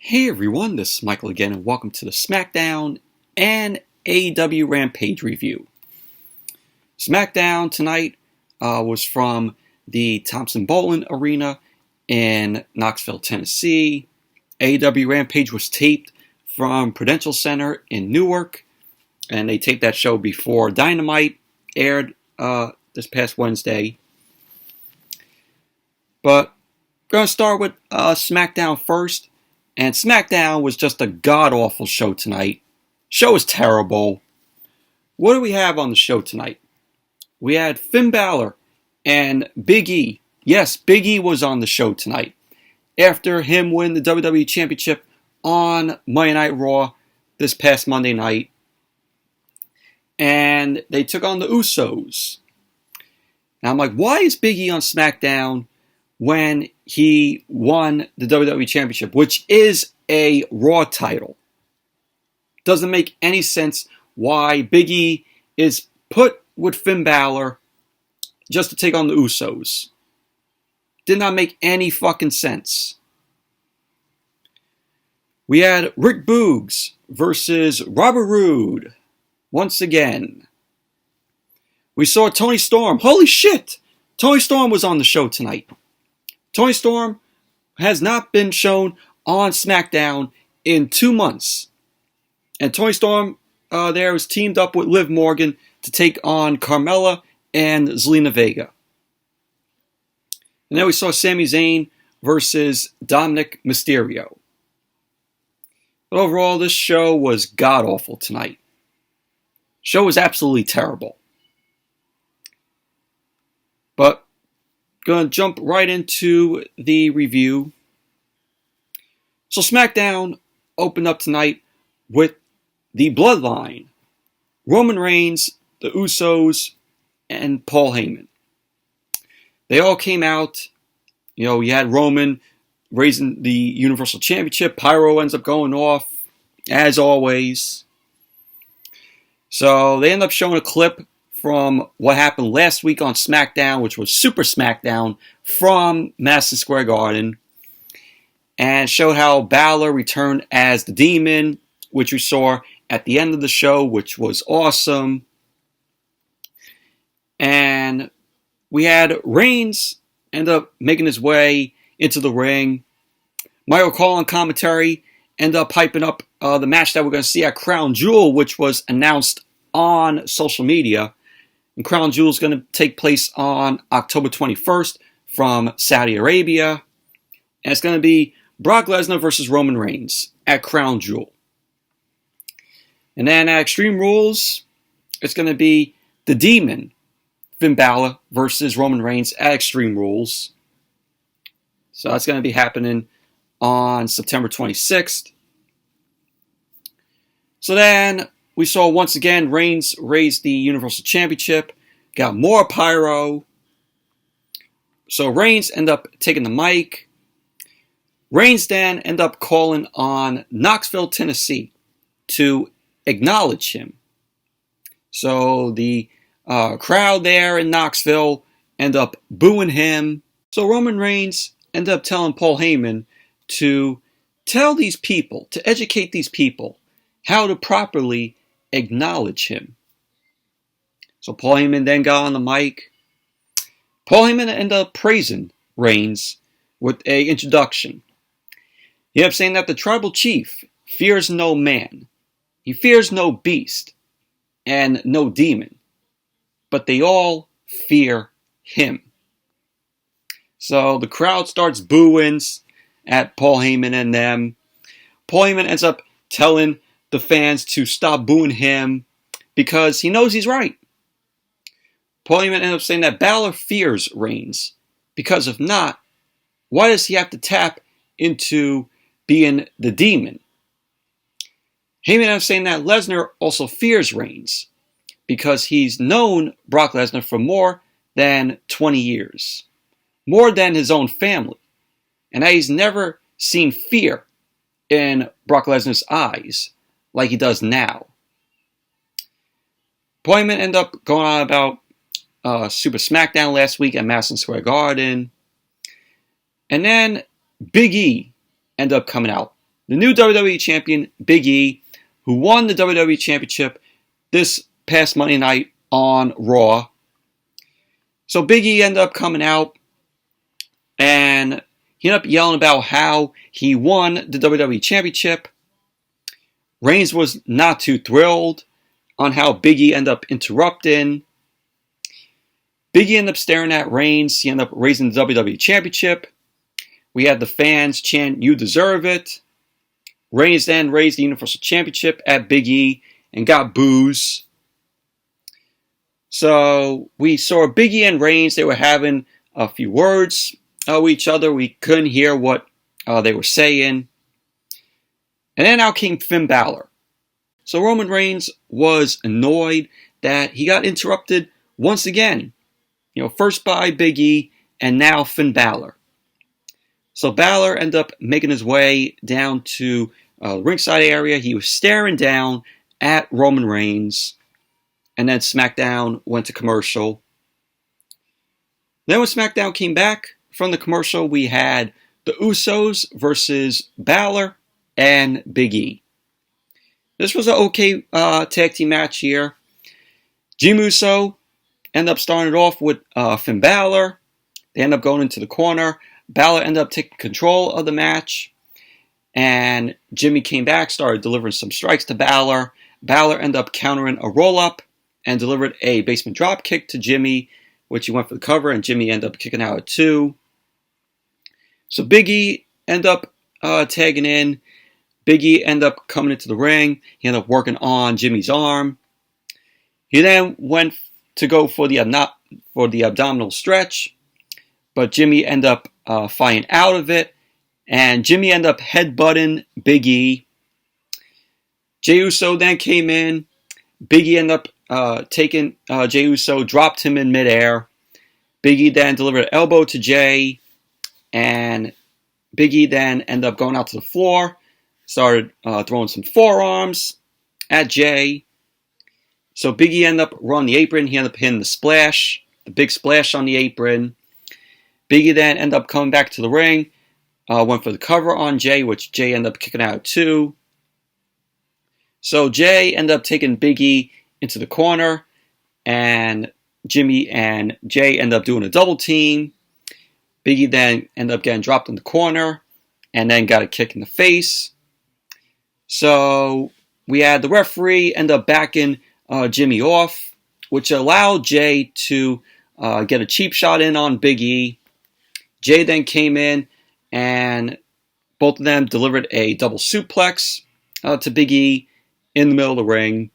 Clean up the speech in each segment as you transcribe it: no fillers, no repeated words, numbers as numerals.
Hey everyone, this is Michael again, and welcome to the Smackdown and AEW Rampage review. Smackdown tonight was from the Thompson-Boling Arena in Knoxville, Tennessee. AEW Rampage was taped from Prudential Center in Newark, and they taped that show before Dynamite aired this past Wednesday. But we're going to start with Smackdown first. And Smackdown was just a god-awful show tonight. Show was terrible. What do we have on the show tonight? We had Finn Balor and Big E. Yes, Big E was on the show tonight. After him win the WWE Championship on Monday Night Raw this past Monday night. And they took on the Usos. Now I'm like, why is Big E on SmackDown when he won the WWE Championship, which is a Raw title? Doesn't make any sense why Big E is put with Finn Balor just to take on the Usos. Did not make any fucking sense. We had Rick Boogs versus Robert Roode once again. We saw Toni Storm. Holy shit! Toni Storm was on the show tonight. Toni Storm has not been shown on SmackDown in 2 months. And Toni Storm there was teamed up with Liv Morgan to take on Carmella and Zelina Vega. And then we saw Sami Zayn versus Dominik Mysterio. But overall, this show was god-awful tonight. Show was absolutely terrible. But going to jump right into the review. So SmackDown opened up tonight with the Bloodline. Roman Reigns, the Usos, and Paul Heyman. They all came out. You know, you had Roman raising the Universal Championship. Pyro ends up going off, as always. So they end up showing a clip from what happened last week on SmackDown, which was Super SmackDown from Madison Square Garden, and showed how Balor returned as the Demon, which we saw at the end of the show, which was awesome. And we had Reigns end up making his way into the ring. Michael Cole on commentary end up hyping up the match that we're going to see at Crown Jewel, which was announced on social media. And Crown Jewel is going to take place on October 21st from Saudi Arabia. And it's going to be Brock Lesnar versus Roman Reigns at Crown Jewel. And then at Extreme Rules, it's going to be the Demon, Finn Balor versus Roman Reigns at Extreme Rules. So that's going to be happening on September 26th. So then we saw once again Reigns raise the Universal Championship. Got more pyro. So Reigns ended up taking the mic. Reigns then ended up calling on Knoxville, Tennessee to acknowledge him. So the crowd there in Knoxville ended up booing him. So Roman Reigns ended up telling Paul Heyman to tell these people, to educate these people, how to properly acknowledge him. So Paul Heyman then got on the mic. Paul Heyman ended up praising Reigns with an introduction. He ended up saying that the tribal chief fears no man. He fears no beast and no demon. But they all fear him. So the crowd starts booing at Paul Heyman and them. Paul Heyman ends up telling the fans to stop booing him because he knows he's right. Paul Heyman ended up saying that Balor fears Reigns because if not, why does he have to tap into being the Demon? Heyman ended up saying that Lesnar also fears Reigns because he's known Brock Lesnar for more than 20 years, more than his own family, and that he's never seen fear in Brock Lesnar's eyes like he does now. Paul Heyman ended up going on about Super SmackDown last week at Madison Square Garden. And then Big E ended up coming out the new WWE Champion, Big E, who won the WWE Championship this past Monday night on Raw. So Big E ended up coming out, and he ended up yelling about how he won the WWE Championship. Reigns was not too thrilled on how Big E ended up interrupting. Big E ended up staring at Reigns. He ended up raising the WWE Championship. We had the fans chant, "You deserve it." Reigns then raised the Universal Championship at Big E and got boos. So we saw Big E and Reigns. They were having a few words with each other. We couldn't hear what they were saying. And then out came Finn Balor. So Roman Reigns was annoyed that he got interrupted once again. First by Big E and now Finn Balor. So Balor ended up making his way down to the ringside area. He was staring down at Roman Reigns. And then SmackDown went to commercial. Then when SmackDown came back from the commercial, we had the Usos versus Balor and Big E. This was an okay tag team match here. Jim Uso ended up starting it off with Finn Balor. They ended up going into the corner. Balor ended up taking control of the match. And Jimmy came back, started delivering some strikes to Balor. Balor ended up countering a roll-up and delivered a basement drop kick to Jimmy, which he went for the cover, and Jimmy ended up kicking out at 2. So Big E ended up tagging in. Big E ended up coming into the ring. He ended up working on Jimmy's arm. He then went to go for the abdominal stretch, but Jimmy ended up fighting out of it, and Jimmy ended up headbutting Big E. Jey Uso then came in. Big E ended up taking Jey Uso, dropped him in midair. Big E then delivered an elbow to Jey, and Big E then ended up going out to the floor, started throwing some forearms at Jey. So Big E ended up running the apron. He ended up hitting the splash, the big splash on the apron. Big E then ended up coming back to the ring, went for the cover on Jey, which Jey ended up kicking out too. So Jey ended up taking Big E into the corner, and Jimmy and Jey ended up doing a double team. Big E then ended up getting dropped in the corner, and then got a kick in the face. So we had the referee end up backing Jimmy off, which allowed Jey to get a cheap shot in on Big E. Jey then came in, and both of them delivered a double suplex to Big E in the middle of the ring.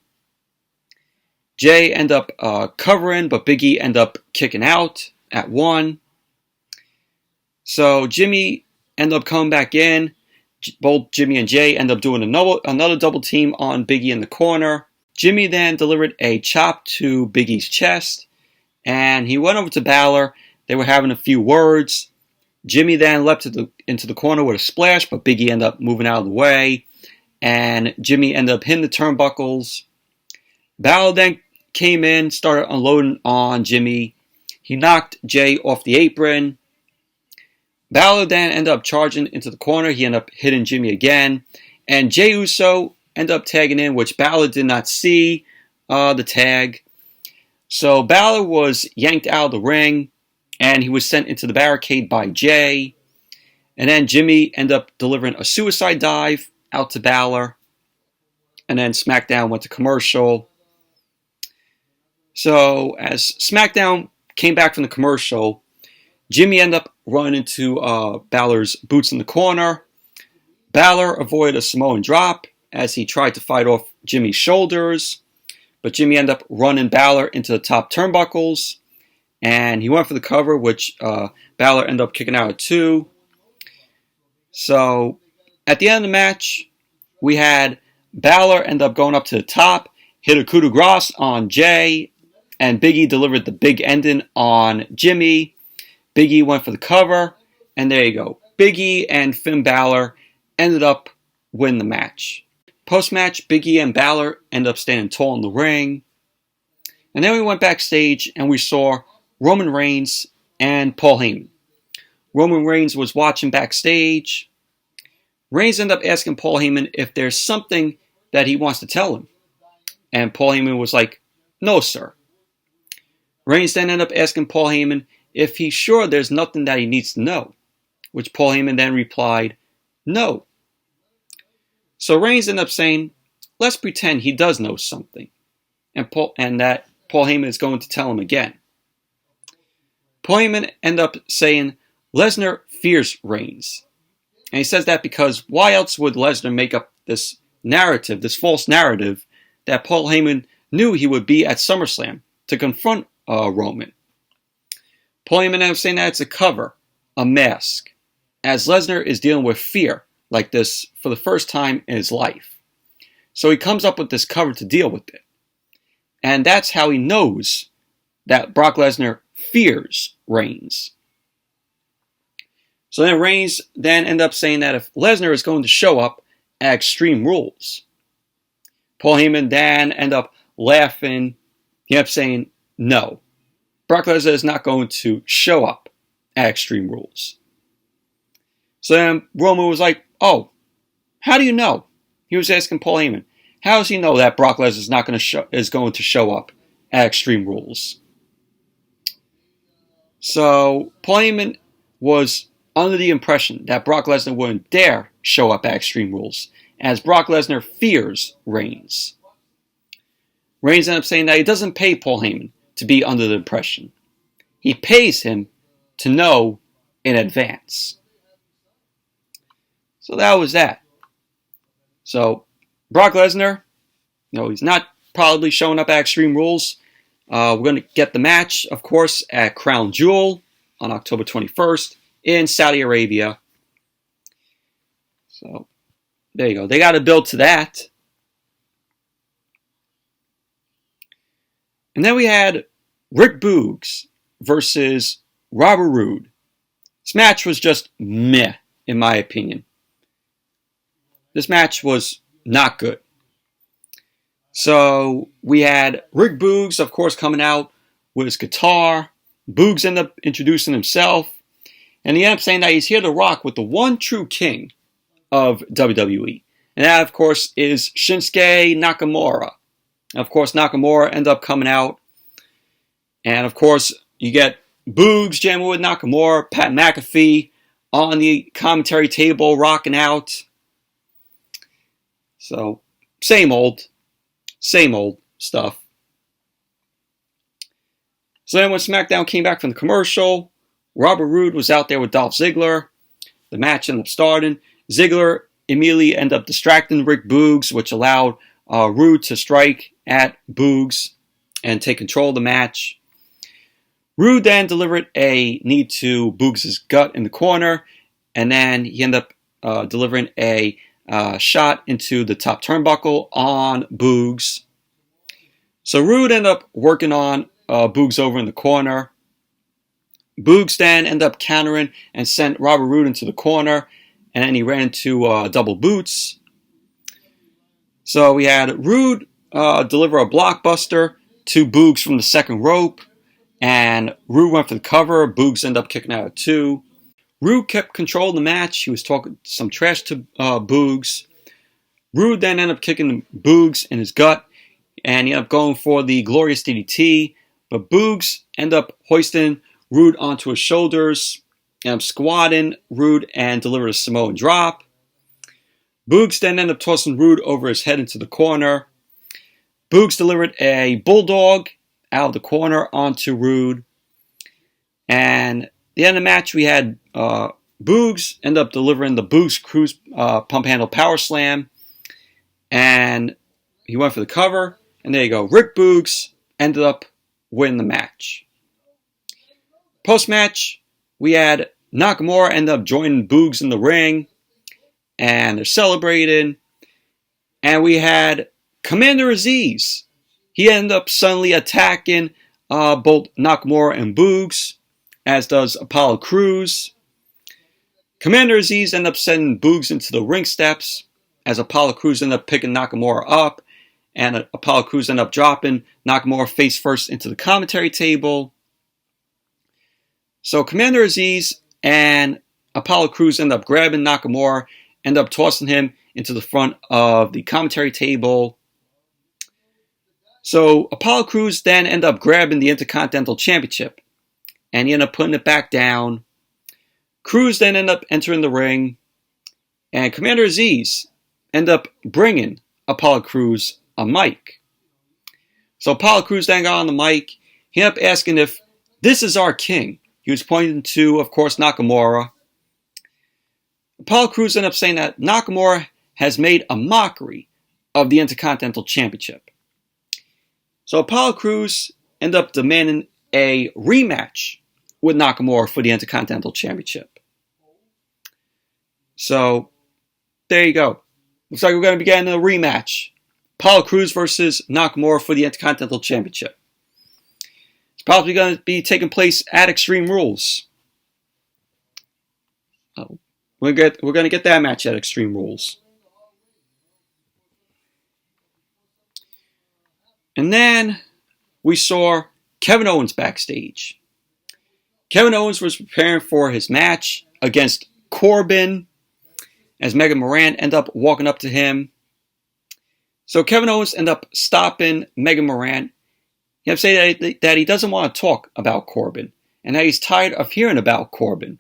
Jey ended up covering, but Big E ended up kicking out at 1. So Jimmy ended up coming back in. Both Jimmy and Jey ended up doing another double team on Big E in the corner. Jimmy then delivered a chop to Big E's chest, and he went over to Balor. They were having a few words. Jimmy then leapt into the corner with a splash, but Big E ended up moving out of the way, and Jimmy ended up hitting the turnbuckles. Balor then came in, started unloading on Jimmy. He knocked Jey off the apron. Balor then ended up charging into the corner. He ended up hitting Jimmy again, and Jey Uso ended up tagging in, which Balor did not see the tag. So Balor was yanked out of the ring, and he was sent into the barricade by Jey. And then Jimmy ended up delivering a suicide dive out to Balor. And then SmackDown went to commercial. So as SmackDown came back from the commercial, Jimmy ended up running into Balor's boots in the corner. Balor avoided a Samoan drop as he tried to fight off Jimmy's shoulders. But Jimmy ended up running Balor into the top turnbuckles. And he went for the cover, which Balor ended up kicking out at 2. So at the end of the match, we had Balor end up going up to the top, hit a coup de grace on Jey, and Big E delivered the big ending on Jimmy. Big E went for the cover, and there you go. Big E and Finn Balor ended up winning the match. Post-match, Big E and Balor ended up standing tall in the ring. And then we went backstage, and we saw Roman Reigns and Paul Heyman. Roman Reigns was watching backstage. Reigns ended up asking Paul Heyman if there's something that he wants to tell him. And Paul Heyman was like, no, sir. Reigns then ended up asking Paul Heyman if he's sure there's nothing that he needs to know, which Paul Heyman then replied, no. So Reigns ended up saying, let's pretend he does know something, and that Paul Heyman is going to tell him again. Paul Heyman ended up saying Lesnar fears Reigns. And he says that because why else would Lesnar make up this narrative, this false narrative, that Paul Heyman knew he would be at SummerSlam to confront Roman. Paul Heyman ended up saying that it's a cover, a mask, as Lesnar is dealing with fear like this for the first time in his life. So he comes up with this cover to deal with it. And that's how he knows that Brock Lesnar fears Reigns. So then Reigns then ended up saying that if Lesnar is going to show up at Extreme Rules, Paul Heyman then ended up laughing. He ended up saying, no, Brock Lesnar is not going to show up at Extreme Rules. So then Roman was like, oh, how do you know? He was asking Paul Heyman, how does he know that Brock Lesnar is going to show up at Extreme Rules? So Paul Heyman was under the impression that Brock Lesnar wouldn't dare show up at Extreme Rules, as Brock Lesnar fears Reigns. Reigns ended up saying that he doesn't pay Paul Heyman to be under the impression. He pays him to know in advance. So that was that. So Brock Lesnar, he's not probably showing up at Extreme Rules. We're going to get the match, of course, at Crown Jewel on October 21st in Saudi Arabia. So there you go. They got to build to that. And then we had Rick Boogs versus Robert Roode. This match was just meh, in my opinion. This match was not good. So we had Rick Boogs, of course, coming out with his guitar. Boogs ended up introducing himself. And he ended up saying that he's here to rock with the one true king of WWE. And that, of course, is Shinsuke Nakamura. And of course, Nakamura ended up coming out. And of course, you get Boogs jamming with Nakamura, Pat McAfee on the commentary table rocking out. So, same old stuff. So then when SmackDown came back from the commercial, Robert Roode was out there with Dolph Ziggler. The match ended up starting. Ziggler immediately ended up distracting Rick Boogs, which allowed Roode to strike at Boogs and take control of the match. Roode then delivered a knee to Boogs' gut in the corner, and then he ended up delivering a shot into the top turnbuckle on Boogs. So Roode ended up working on Boogs over in the corner. Boogs then ended up countering and sent Robert Roode into the corner, and then he ran into double boots. So we had Roode deliver a blockbuster to Boogs from the second rope, and Roode went for the cover. Boogs ended up kicking out at 2. Roode kept control of the match. He was talking some trash to Boogs. Roode then ended up kicking Boogs in his gut, and he ended up going for the glorious DDT. But Boogs ended up hoisting Roode onto his shoulders, and squatting Roode and delivered a Samoan drop. Boogs then ended up tossing Roode over his head into the corner. Boogs delivered a bulldog out of the corner onto Roode. And at the end of the match, we had Boogs end up delivering the Boogs Cruise Pump Handle Power Slam. And he went for the cover. And there you go. Rick Boogs ended up winning the match. Post-match, we had Nakamura end up joining Boogs in the ring. And they're celebrating. And we had Commander Aziz. He ended up suddenly attacking both Nakamura and Boogs, as does Apollo Crews. Commander Aziz ended up sending Boogs into the ring steps, as Apollo Crews ended up picking Nakamura up, and Apollo Crews ended up dropping Nakamura face first into the commentary table. So Commander Aziz and Apollo Crews ended up grabbing Nakamura end up tossing him into the front of the commentary table. So Apollo Crews then end up grabbing the Intercontinental Championship, and he ended up putting it back down. Crews then end up entering the ring, and Commander Aziz end up bringing Apollo Crews a mic. So Apollo Crews then got on the mic. He ended up asking if this is our king. He was pointing to, of course, Nakamura. Apollo Crews ended up saying that Nakamura has made a mockery of the Intercontinental Championship. So Apollo Crews ended up demanding a rematch with Nakamura for the Intercontinental Championship. So, there you go. Looks like we're going to be getting a rematch. Apollo Crews versus Nakamura for the Intercontinental Championship. It's probably going to be taking place at Extreme Rules. We're going to get that match at Extreme Rules. And then we saw Kevin Owens backstage. Kevin Owens was preparing for his match against Corbin as Megan Moran ended up walking up to him. So Kevin Owens ended up stopping Megan Moran. He ended up saying that he doesn't want to talk about Corbin and that he's tired of hearing about Corbin.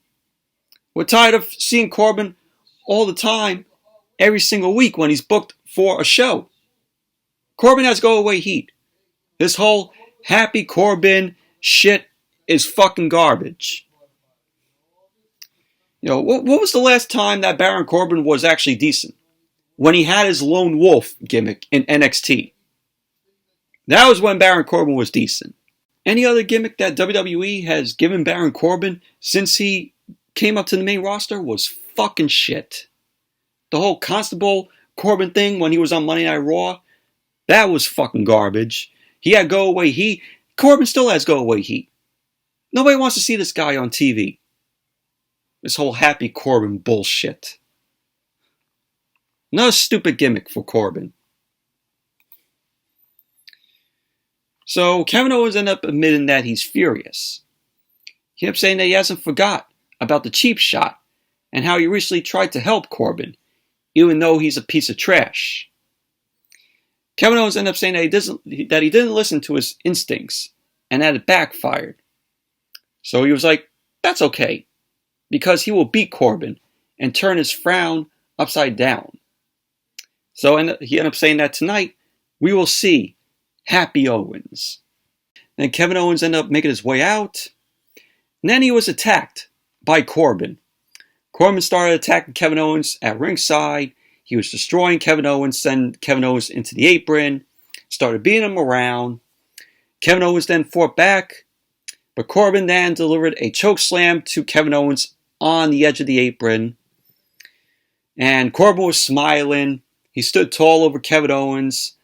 We're tired of seeing Corbin all the time, every single week when he's booked for a show. Corbin has go-away heat. This whole happy Corbin shit is fucking garbage. You know, what was the last time that Baron Corbin was actually decent? When he had his lone wolf gimmick in NXT. That was when Baron Corbin was decent. Any other gimmick that WWE has given Baron Corbin since he came up to the main roster was fucking shit. The whole Constable Corbin thing when he was on Monday Night Raw, that was fucking garbage. He had go-away heat. Corbin still has go-away heat. Nobody wants to see this guy on TV. This whole happy Corbin bullshit. Another stupid gimmick for Corbin. So Kevin Owens ended up admitting that he's furious. He ended up saying that he hasn't forgot about the cheap shot and how he recently tried to help Corbin, even though he's a piece of trash. Kevin Owens ended up saying that he didn't listen to his instincts and that it backfired. So he was like, that's okay, because he will beat Corbin and turn his frown upside down. So he ended up saying that tonight we will see Happy Owens. Then Kevin Owens ended up making his way out. And then he was attacked by Corbin. Corbin started attacking Kevin Owens at ringside. He was destroying Kevin Owens, sent Kevin Owens into the apron, started beating him around. Kevin Owens then fought back, but Corbin then delivered a choke slam to Kevin Owens on the edge of the apron. And Corbin was smiling. He stood tall over Kevin Owens,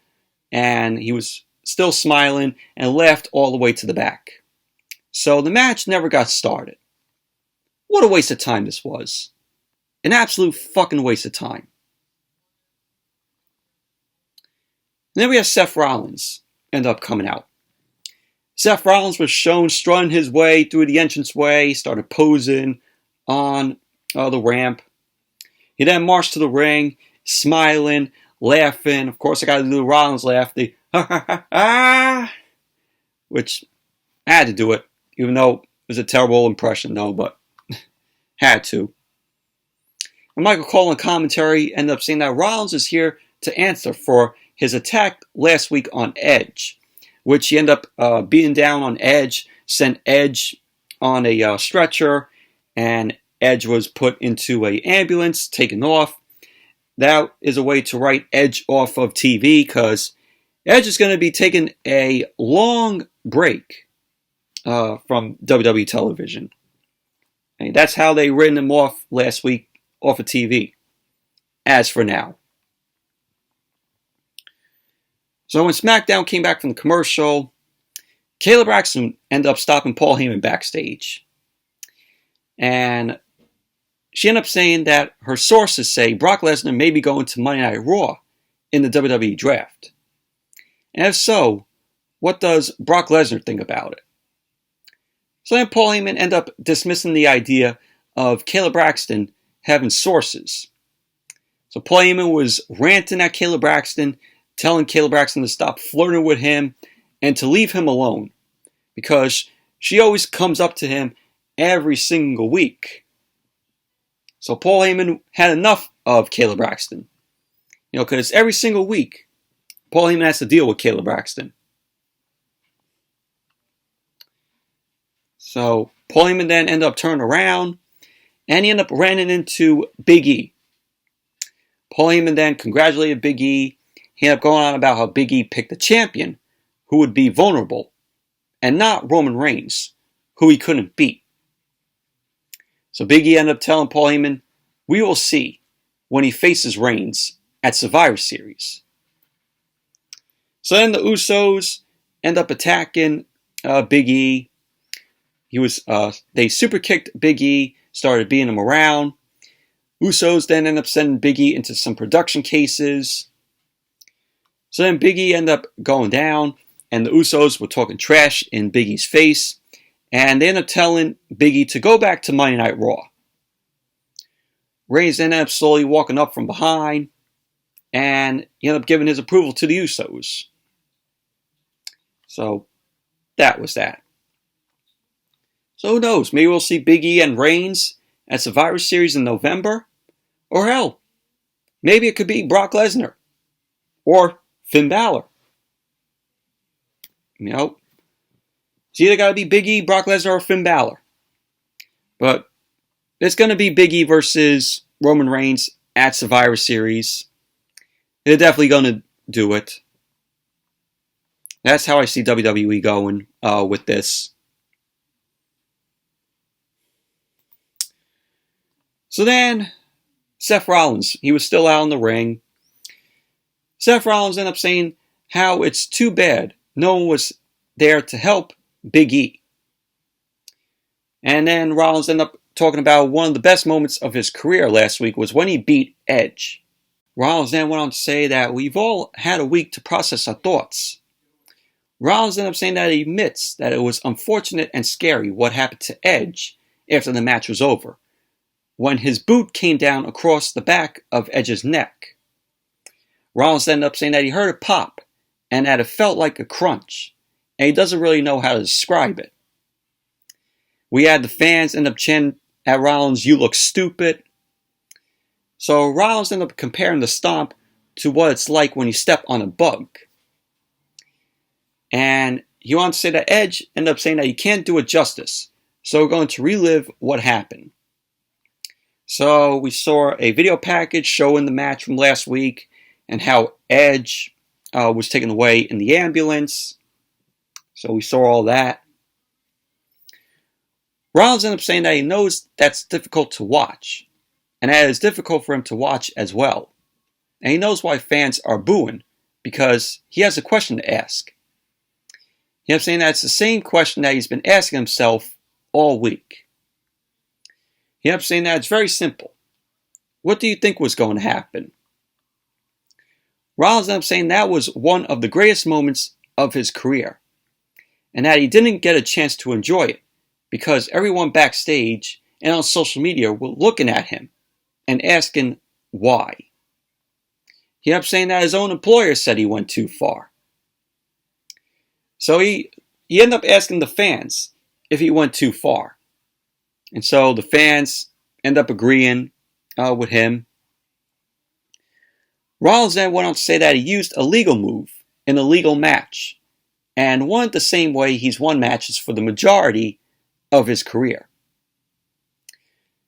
and he was still smiling and laughed all the way to the back. So the match never got started. What a waste of time this was. An absolute fucking waste of time. And then we have Seth Rollins end up coming out. Seth Rollins was shown strutting his way through the entranceway, started posing on the ramp. He then marched to the ring, smiling, laughing. Of course, I got to do the Rollins laugh, the ha ha ha ha, which I had to do it, even though it was a terrible impression, though, but had to. And Michael Cole in commentary ended up saying that Rollins is here to answer for his attack last week on Edge, which he ended up beating down on Edge, sent Edge on a stretcher, and Edge was put into an ambulance, taken off. That is a way to write Edge off of TV, because Edge is going to be taking a long break from WWE television. And that's how they written him off last week off of TV, as for now. So when SmackDown came back from the commercial, Kayla Braxton ended up stopping Paul Heyman backstage. And she ended up saying that her sources say Brock Lesnar may be going to Monday Night Raw in the WWE draft. And if so, what does Brock Lesnar think about it? So then Paul Heyman ended up dismissing the idea of Kayla Braxton having sources. So Paul Heyman was ranting at Kayla Braxton, telling Kayla Braxton to stop flirting with him and to leave him alone because she always comes up to him every single week. So Paul Heyman had enough of Kayla Braxton. Because every single week, Paul Heyman has to deal with Kayla Braxton. So Paul Heyman then ended up turning around and he ended up running into Big E. Paul Heyman then congratulated Big E. He ended up going on about how Big E picked a champion who would be vulnerable and not Roman Reigns, who he couldn't beat. So Big E ended up telling Paul Heyman, we will see when he faces Reigns at Survivor Series. So then the Usos end up attacking Big E. They super kicked Big E, started beating him around. Usos then end up sending Big E into some production cases. So then Big E ended up going down, and the Usos were talking trash in Big E's face, and they ended up telling Big E to go back to Monday Night Raw. Reigns then ended up slowly walking up from behind, and he ended up giving his approval to the Usos. So that was that. So who knows? Maybe we'll see Big E and Reigns at Survivor Series in November. Or hell, maybe it could be Brock Lesnar. Or Finn Balor. It's either got to be Big E, Brock Lesnar, or Finn Balor. But it's going to be Big E versus Roman Reigns at Survivor Series. They're definitely going to do it. That's how I see WWE going with this. So then, Seth Rollins, he was still out in the ring. Seth Rollins ended up saying how it's too bad no one was there to help Big E. And then Rollins ended up talking about one of the best moments of his career last week was when he beat Edge. Rollins then went on to say that we've all had a week to process our thoughts. Rollins ended up saying that he admits that it was unfortunate and scary what happened to Edge after the match was over, when his boot came down across the back of Edge's neck. Rollins ended up saying that he heard it pop and that it felt like a crunch, and he doesn't really know how to describe it. We had the fans end up chanting at Rollins, "You look stupid." So Rollins ended up comparing the stomp to what it's like when you step on a bug. And he wanted to say that Edge ended up saying that he can't do it justice, so we're going to relive what happened. So we saw a video package showing the match from last week and how Edge was taken away in the ambulance. So we saw all that. Rollins ended up saying that he knows that's difficult to watch, and that it's difficult for him to watch as well. And he knows why fans are booing, because he has a question to ask. He ended up saying that it's the same question that he's been asking himself all week. He ended up saying that it's very simple. What do you think was going to happen? Rollins ended up saying that was one of the greatest moments of his career, and that he didn't get a chance to enjoy it because everyone backstage and on social media were looking at him and asking why. He ended up saying that his own employer said he went too far. So he ended up asking the fans if he went too far. And so the fans end up agreeing with him. Rollins then went on to say that he used a legal move in a legal match and won it the same way he's won matches for the majority of his career.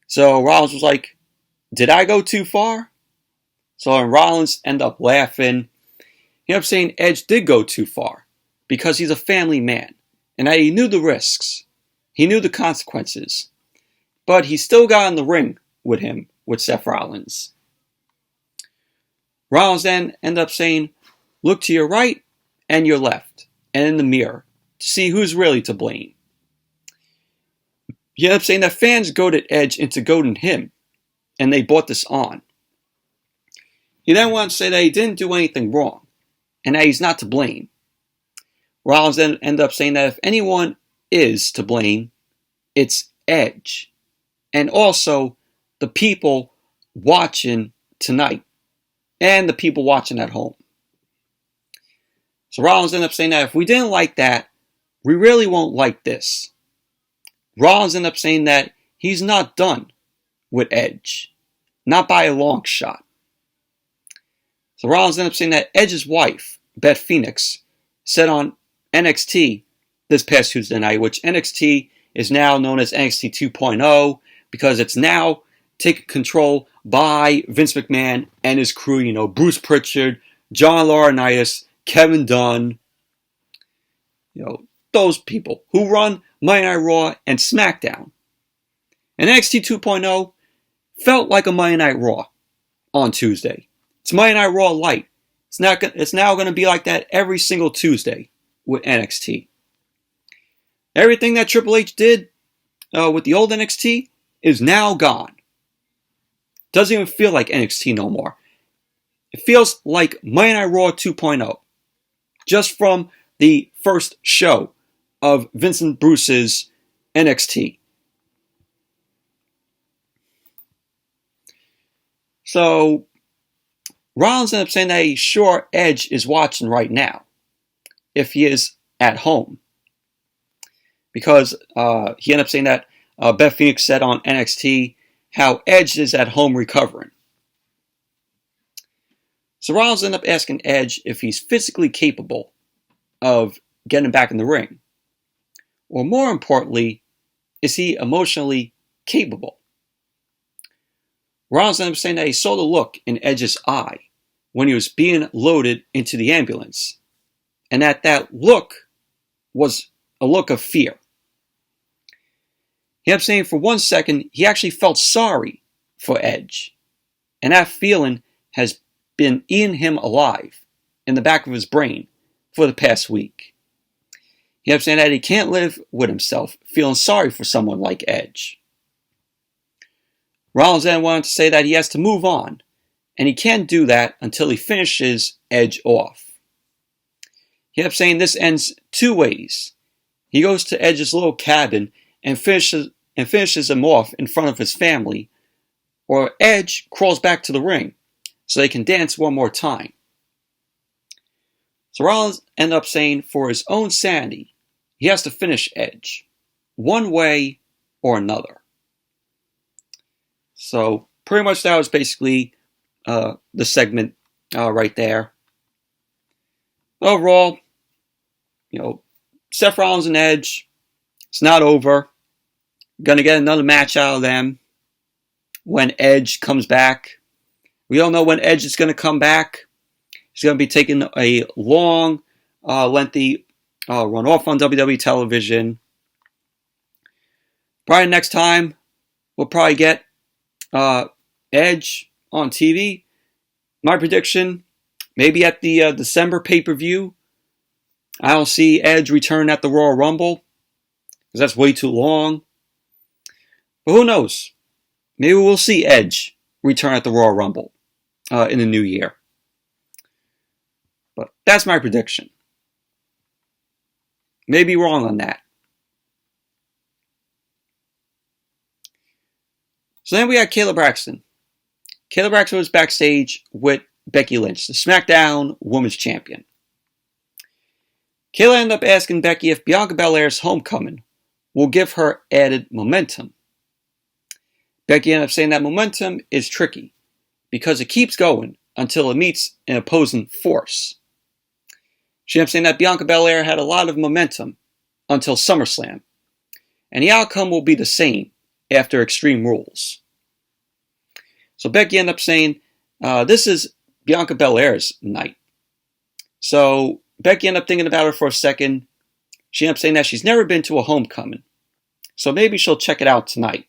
So Rollins was like, did I go too far? So when Rollins ended up laughing, he ended up saying Edge did go too far because he's a family man and that he knew the risks. He knew the consequences. But he still got in the ring with him, with Seth Rollins. Rollins then ended up saying, look to your right and your left, and in the mirror, to see who's really to blame. He ended up saying that fans goaded Edge into goading him, and they brought this on. He then went on to say that he didn't do anything wrong, and that he's not to blame. Rollins then ended up saying that if anyone is to blame, it's Edge. And also the people watching tonight and the people watching at home. So Rollins ended up saying that if we didn't like that, we really won't like this. Rollins ended up saying that he's not done with Edge. Not by a long shot. So Rollins ended up saying that Edge's wife, Beth Phoenix, said on NXT this past Tuesday night, which NXT is now known as NXT 2.0 because it's now taken control by Vince McMahon and his crew. You know, Bruce Pritchard, John Laurinaitis, Kevin Dunn. You know, those people who run Monday Night Raw and SmackDown. And NXT 2.0 felt like a Monday Night Raw on Tuesday. It's Monday Night Raw light. It's now going to be like that every single Tuesday with NXT. Everything that Triple H did with the old NXT is now gone. Doesn't even feel like NXT no more. It feels like Monday Night Raw 2.0. Just from the first show of Vincent Bruce's NXT. So, Rollins ended up saying that he's sure Edge is watching right now. If he is at home. Because he ended up saying that Beth Phoenix said on NXT how Edge is at home recovering. So Rollins ended up asking Edge if he's physically capable of getting back in the ring. Or more importantly, is he emotionally capable? Rollins ended up saying that he saw the look in Edge's eye when he was being loaded into the ambulance. And that look was a look of fear. He ended up saying for 1 second he actually felt sorry for Edge. And that feeling has been eating him alive in the back of his brain for the past week. He ended up saying that he can't live with himself feeling sorry for someone like Edge. Rollins then wanted to say that he has to move on, and he can't do that until he finishes Edge off. He ended up saying this ends two ways. He goes to Edge's little cabin and finishes him off in front of his family, or Edge crawls back to the ring so they can dance one more time. So Rollins ended up saying for his own sanity, he has to finish Edge, one way or another. So pretty much that was basically the segment right there. Overall, you know, Seth Rollins and Edge, it's not over. Gonna get another match out of them when Edge comes back. We don't know when Edge is gonna come back. He's gonna be taking a long, lengthy run off on WWE television. Probably next time we'll probably get Edge on TV. My prediction, maybe at the December pay-per-view. I don't see Edge return at the Royal Rumble because that's way too long. But who knows? Maybe we'll see Edge return at the Royal Rumble in the new year. But that's my prediction. Maybe wrong on that. So then we had Kayla Braxton. Kayla Braxton was backstage with Becky Lynch, the SmackDown Women's Champion. Kayla ended up asking Becky if Bianca Belair's homecoming will give her added momentum. Becky ended up saying that momentum is tricky because it keeps going until it meets an opposing force. She ended up saying that Bianca Belair had a lot of momentum until SummerSlam, and the outcome will be the same after Extreme Rules. So Becky ended up saying, this is Bianca Belair's night. So Becky ended up thinking about it for a second. She ended up saying that she's never been to a homecoming. So maybe she'll check it out tonight.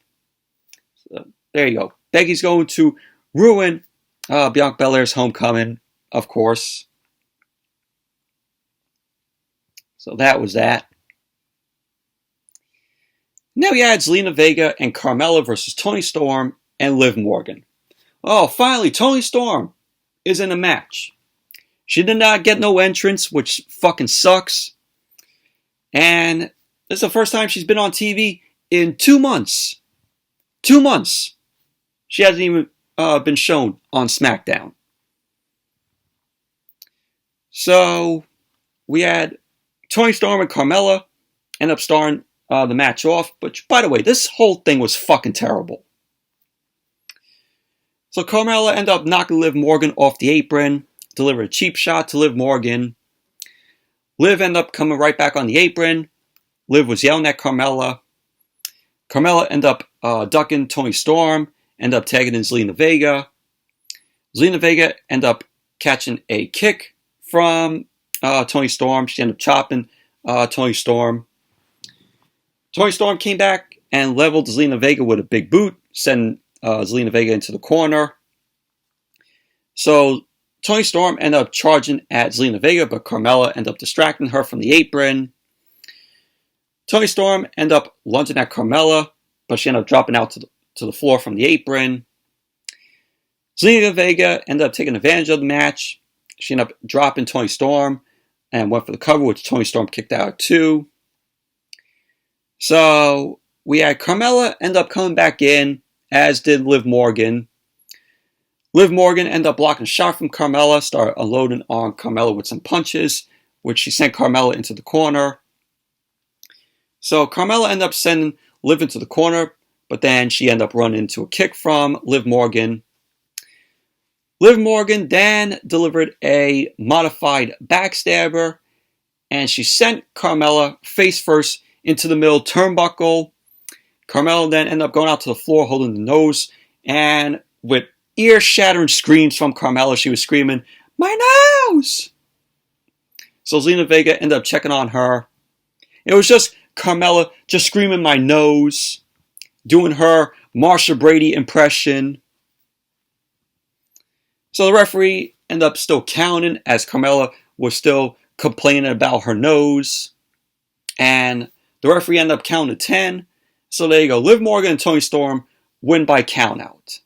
So there you go. Becky's going to ruin Bianca Belair's homecoming, of course. So that was that. Now we had Zelina Vega and Carmella versus Toni Storm and Liv Morgan. Oh, finally, Toni Storm is in a match. She did not get no entrance, which fucking sucks. And this is the first time she's been on TV in 2 months. 2 months. She hasn't even been shown on SmackDown. So we had Toni Storm and Carmella end up starting the match off. But by the way, this whole thing was fucking terrible. So Carmella ended up knocking Liv Morgan off the apron, delivered a cheap shot to Liv Morgan. Liv ended up coming right back on the apron. Liv was yelling at Carmella. Carmella ended up ducking Toni Storm, ended up tagging in Zelina Vega. Zelina Vega ended up catching a kick from Toni Storm. She ended up chopping Toni Storm. Toni Storm came back and leveled Zelina Vega with a big boot, sending Zelina Vega into the corner. So Toni Storm ended up charging at Zelina Vega, but Carmella ended up distracting her from the apron. Toni Storm ended up lunging at Carmella, but she ended up dropping out to the floor from the apron. Zelina Vega ended up taking advantage of the match. She ended up dropping Toni Storm and went for the cover, which Toni Storm kicked out too. So we had Carmella end up coming back in, as did Liv Morgan. Liv Morgan ended up blocking a shot from Carmella, started unloading on Carmella with some punches, which she sent Carmella into the corner. So Carmella ended up sending Liv into the corner, but then she ended up running into a kick from Liv Morgan. Liv Morgan then delivered a modified backstabber, and she sent Carmella face first into the middle turnbuckle. Carmella then ended up going out to the floor holding the nose, and with ear-shattering screams from Carmella, she was screaming, "My nose!" So Zelina Vega ended up checking on her. It was just Carmella just screaming, "My nose," doing her Marsha Brady impression. So the referee ended up still counting as Carmella was still complaining about her nose. And the referee ended up counting to 10. So there you go. Liv Morgan and Toni Storm win by count out.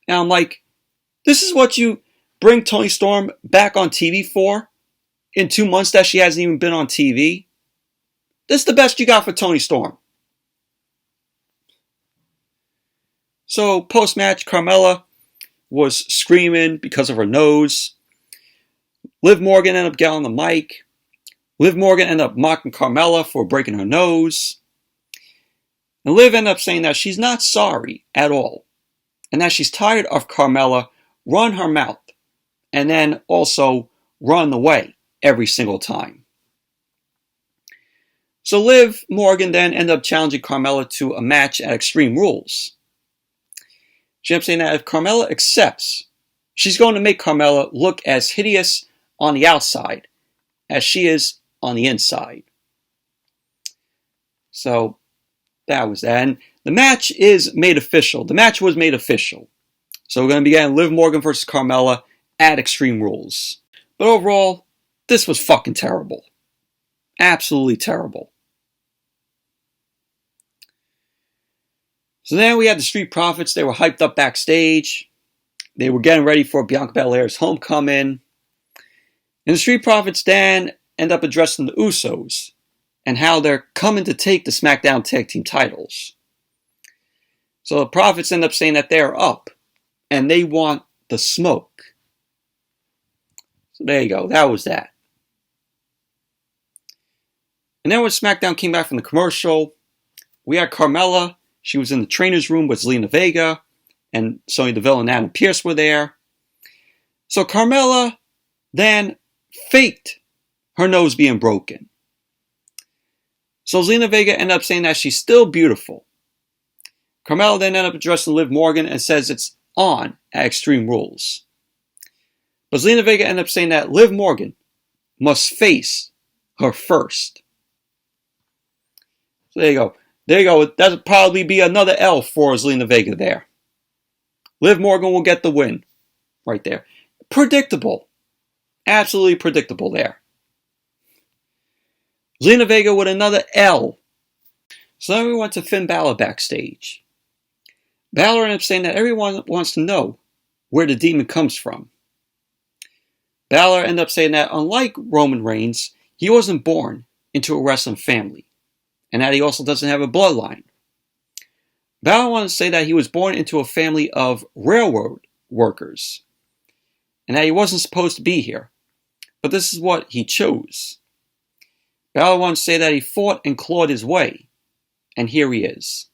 And I'm like, this is what you bring Toni Storm back on TV for? In 2 months that she hasn't even been on TV? This is the best you got for Toni Storm. So post-match, Carmella was screaming because of her nose. Liv Morgan ended up getting on the mic. Liv Morgan ended up mocking Carmella for breaking her nose. And Liv ended up saying that she's not sorry at all. And that she's tired of Carmella running her mouth. And then also running away every single time. So Liv Morgan then ended up challenging Carmella to a match at Extreme Rules. She ended up saying that if Carmella accepts, she's going to make Carmella look as hideous on the outside as she is on the inside. So that was that. And the match is made official. The match was made official. So we're going to be getting Liv Morgan versus Carmella at Extreme Rules. But overall, this was fucking terrible. Absolutely terrible. So then we had the Street Profits. They were hyped up backstage. They were getting ready for Bianca Belair's homecoming. And the Street Profits then end up addressing the Usos and how they're coming to take the Smackdown Tag Team titles. So the Profits end up saying that they're up and they want the smoke. So there you go. That was that. And then when Smackdown came back from the commercial, we had Carmella. She was in the trainer's room with Zelina Vega, and Sonya Deville and Adam Pearce were there. So Carmella then faked her nose being broken. So Zelina Vega ended up saying that she's still beautiful. Carmella then ended up addressing Liv Morgan and says it's on at Extreme Rules. But Zelina Vega ended up saying that Liv Morgan must face her first. So there you go. There you go. That'll probably be another L for Zelina Vega there. Liv Morgan will get the win. Right there. Predictable. Absolutely predictable there. Zelina Vega with another L. So then we went to Finn Balor backstage. Balor ended up saying that everyone wants to know where the demon comes from. Balor ended up saying that unlike Roman Reigns, he wasn't born into a wrestling family. And that he also doesn't have a bloodline. Balor wanted to say that he was born into a family of railroad workers. And that he wasn't supposed to be here. but this is what he chose. Balor wants to say that he fought and clawed his way, and here he is.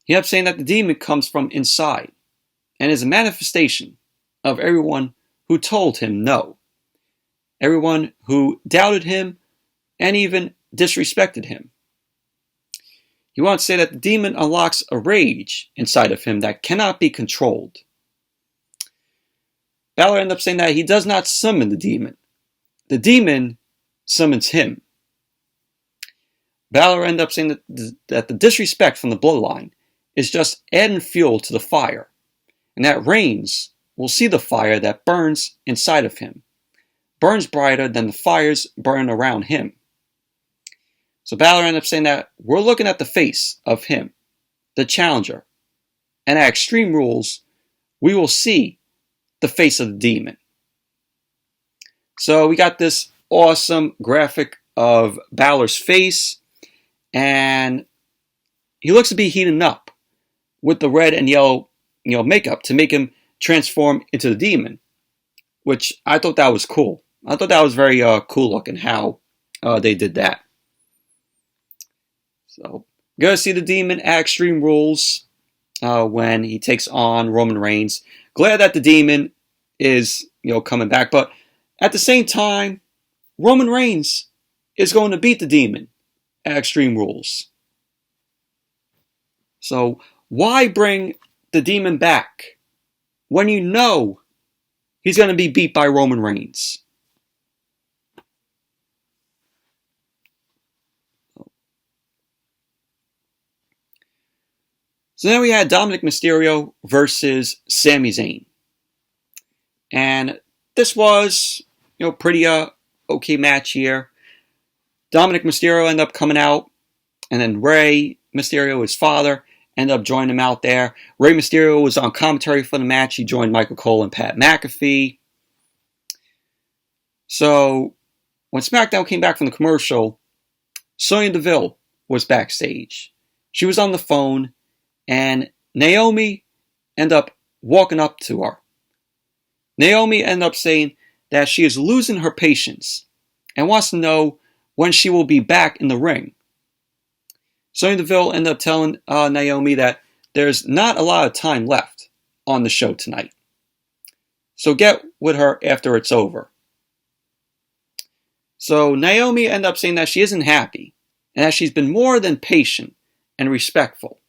He ended up saying that the demon comes from inside and is a manifestation of everyone who told him no, everyone who doubted him and even disrespected him. He wants to say that the demon unlocks a rage inside of him that cannot be controlled. Balor ended up saying that he does not summon the demon. The demon summons him. Balor ended up saying that the disrespect from the bloodline is just adding fuel to the fire, and that Reigns will see the fire that burns inside of him, burns brighter than the fires burn around him. So Balor ended up saying that we're looking at the face of him, the challenger, and at Extreme Rules, we will see the face of the demon. So we got this awesome graphic of Balor's face, and he looks to be heating up with the red and yellow, makeup to make him transform into the demon, which I thought that was cool. I thought that was very cool looking how they did that. So, gonna see the demon at Extreme Rules when he takes on Roman Reigns. Glad that the demon is, coming back, but at the same time, Roman Reigns is going to beat the demon at Extreme Rules. So, why bring the demon back when you know he's going to be beat by Roman Reigns? So then we had Dominik Mysterio versus Sami Zayn. And this was, pretty okay match here. Dominik Mysterio ended up coming out, and then Rey Mysterio, his father, ended up joining him out there. Rey Mysterio was on commentary for the match. He joined Michael Cole and Pat McAfee. So when SmackDown came back from the commercial, Sonya Deville was backstage. She was on the phone, and Naomi ended up walking up to her. Naomi ended up saying that she is losing her patience and wants to know when she will be back in the ring. Sonya Deville ended up telling Naomi that there's not a lot of time left on the show tonight. So get with her after it's over. So Naomi ended up saying that she isn't happy and that she's been more than patient and respectful.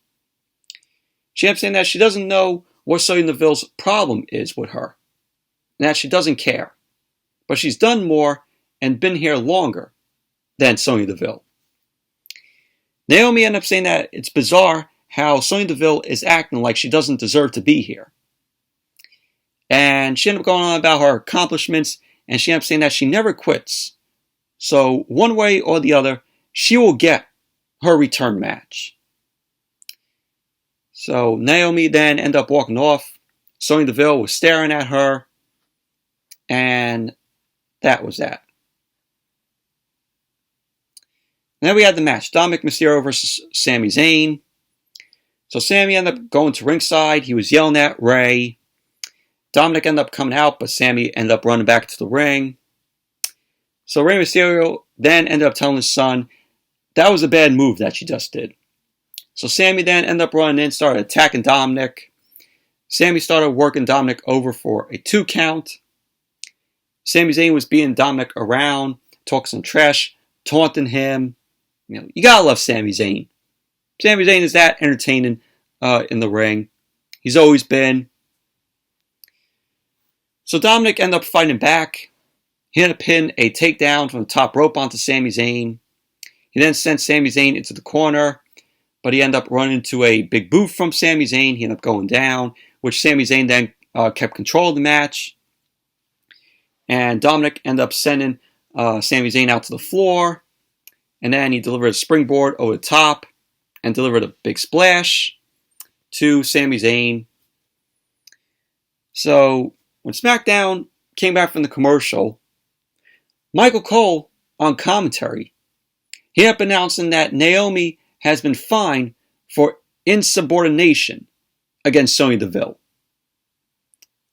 She ended up saying that she doesn't know what Sonya Deville's problem is with her and that she doesn't care. But she's done more and been here longer than Sonya Deville. Naomi ended up saying that it's bizarre how Sonya Deville is acting like she doesn't deserve to be here. And she ended up going on about her accomplishments, and she ended up saying that she never quits. So one way or the other, she will get her return match. So Naomi then ended up walking off. Sonya Deville was staring at her, and that was that. And then we had the match, Dominik Mysterio versus Sami Zayn. So Sami ended up going to ringside. He was yelling at Rey. Dominik ended up coming out, but Sami ended up running back to the ring. So Rey Mysterio then ended up telling his son that was a bad move that she just did. So Sami then ended up running in, started attacking Dominik. Sami started working Dominik over for a 2 count. Sami Zayn was beating Dominik around, talking some trash, taunting him. You gotta love Sami Zayn. Sami Zayn is that entertaining in the ring. He's always been. So Dominik ended up fighting back. He ended up pinning a takedown from the top rope onto Sami Zayn. He then sent Sami Zayn into the corner, but he ended up running into a big boot from Sami Zayn. He ended up going down, which Sami Zayn then kept control of the match. And Dominik ended up sending Sami Zayn out to the floor. And then he delivered a springboard over the top and delivered a big splash to Sami Zayn. So when SmackDown came back from the commercial, Michael Cole on commentary, he ended up announcing that Naomi has been fined for insubordination against Sonya Deville.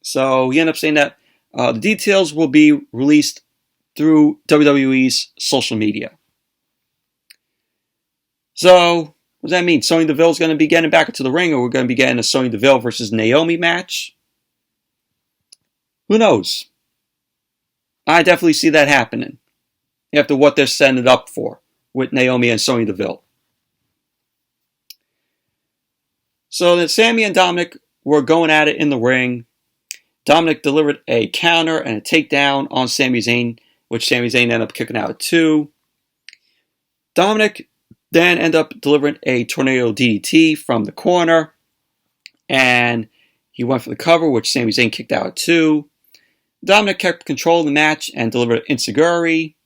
So he ended up saying that The details will be released through WWE's social media. So, what does that mean? Sonya Deville's going to be getting back into the ring, or we're going to be getting a Sonya Deville versus Naomi match? Who knows? I definitely see that happening after what they're setting it up for with Naomi and Sonya Deville. So then Sami and Dominik were going at it in the ring. Dominik delivered a counter and a takedown on Sami Zayn, which Sami Zayn ended up kicking out at 2. Dominik then ended up delivering a tornado DDT from the corner, and he went for the cover, which Sami Zayn kicked out at 2. Dominik kept control of the match and delivered an enziguri,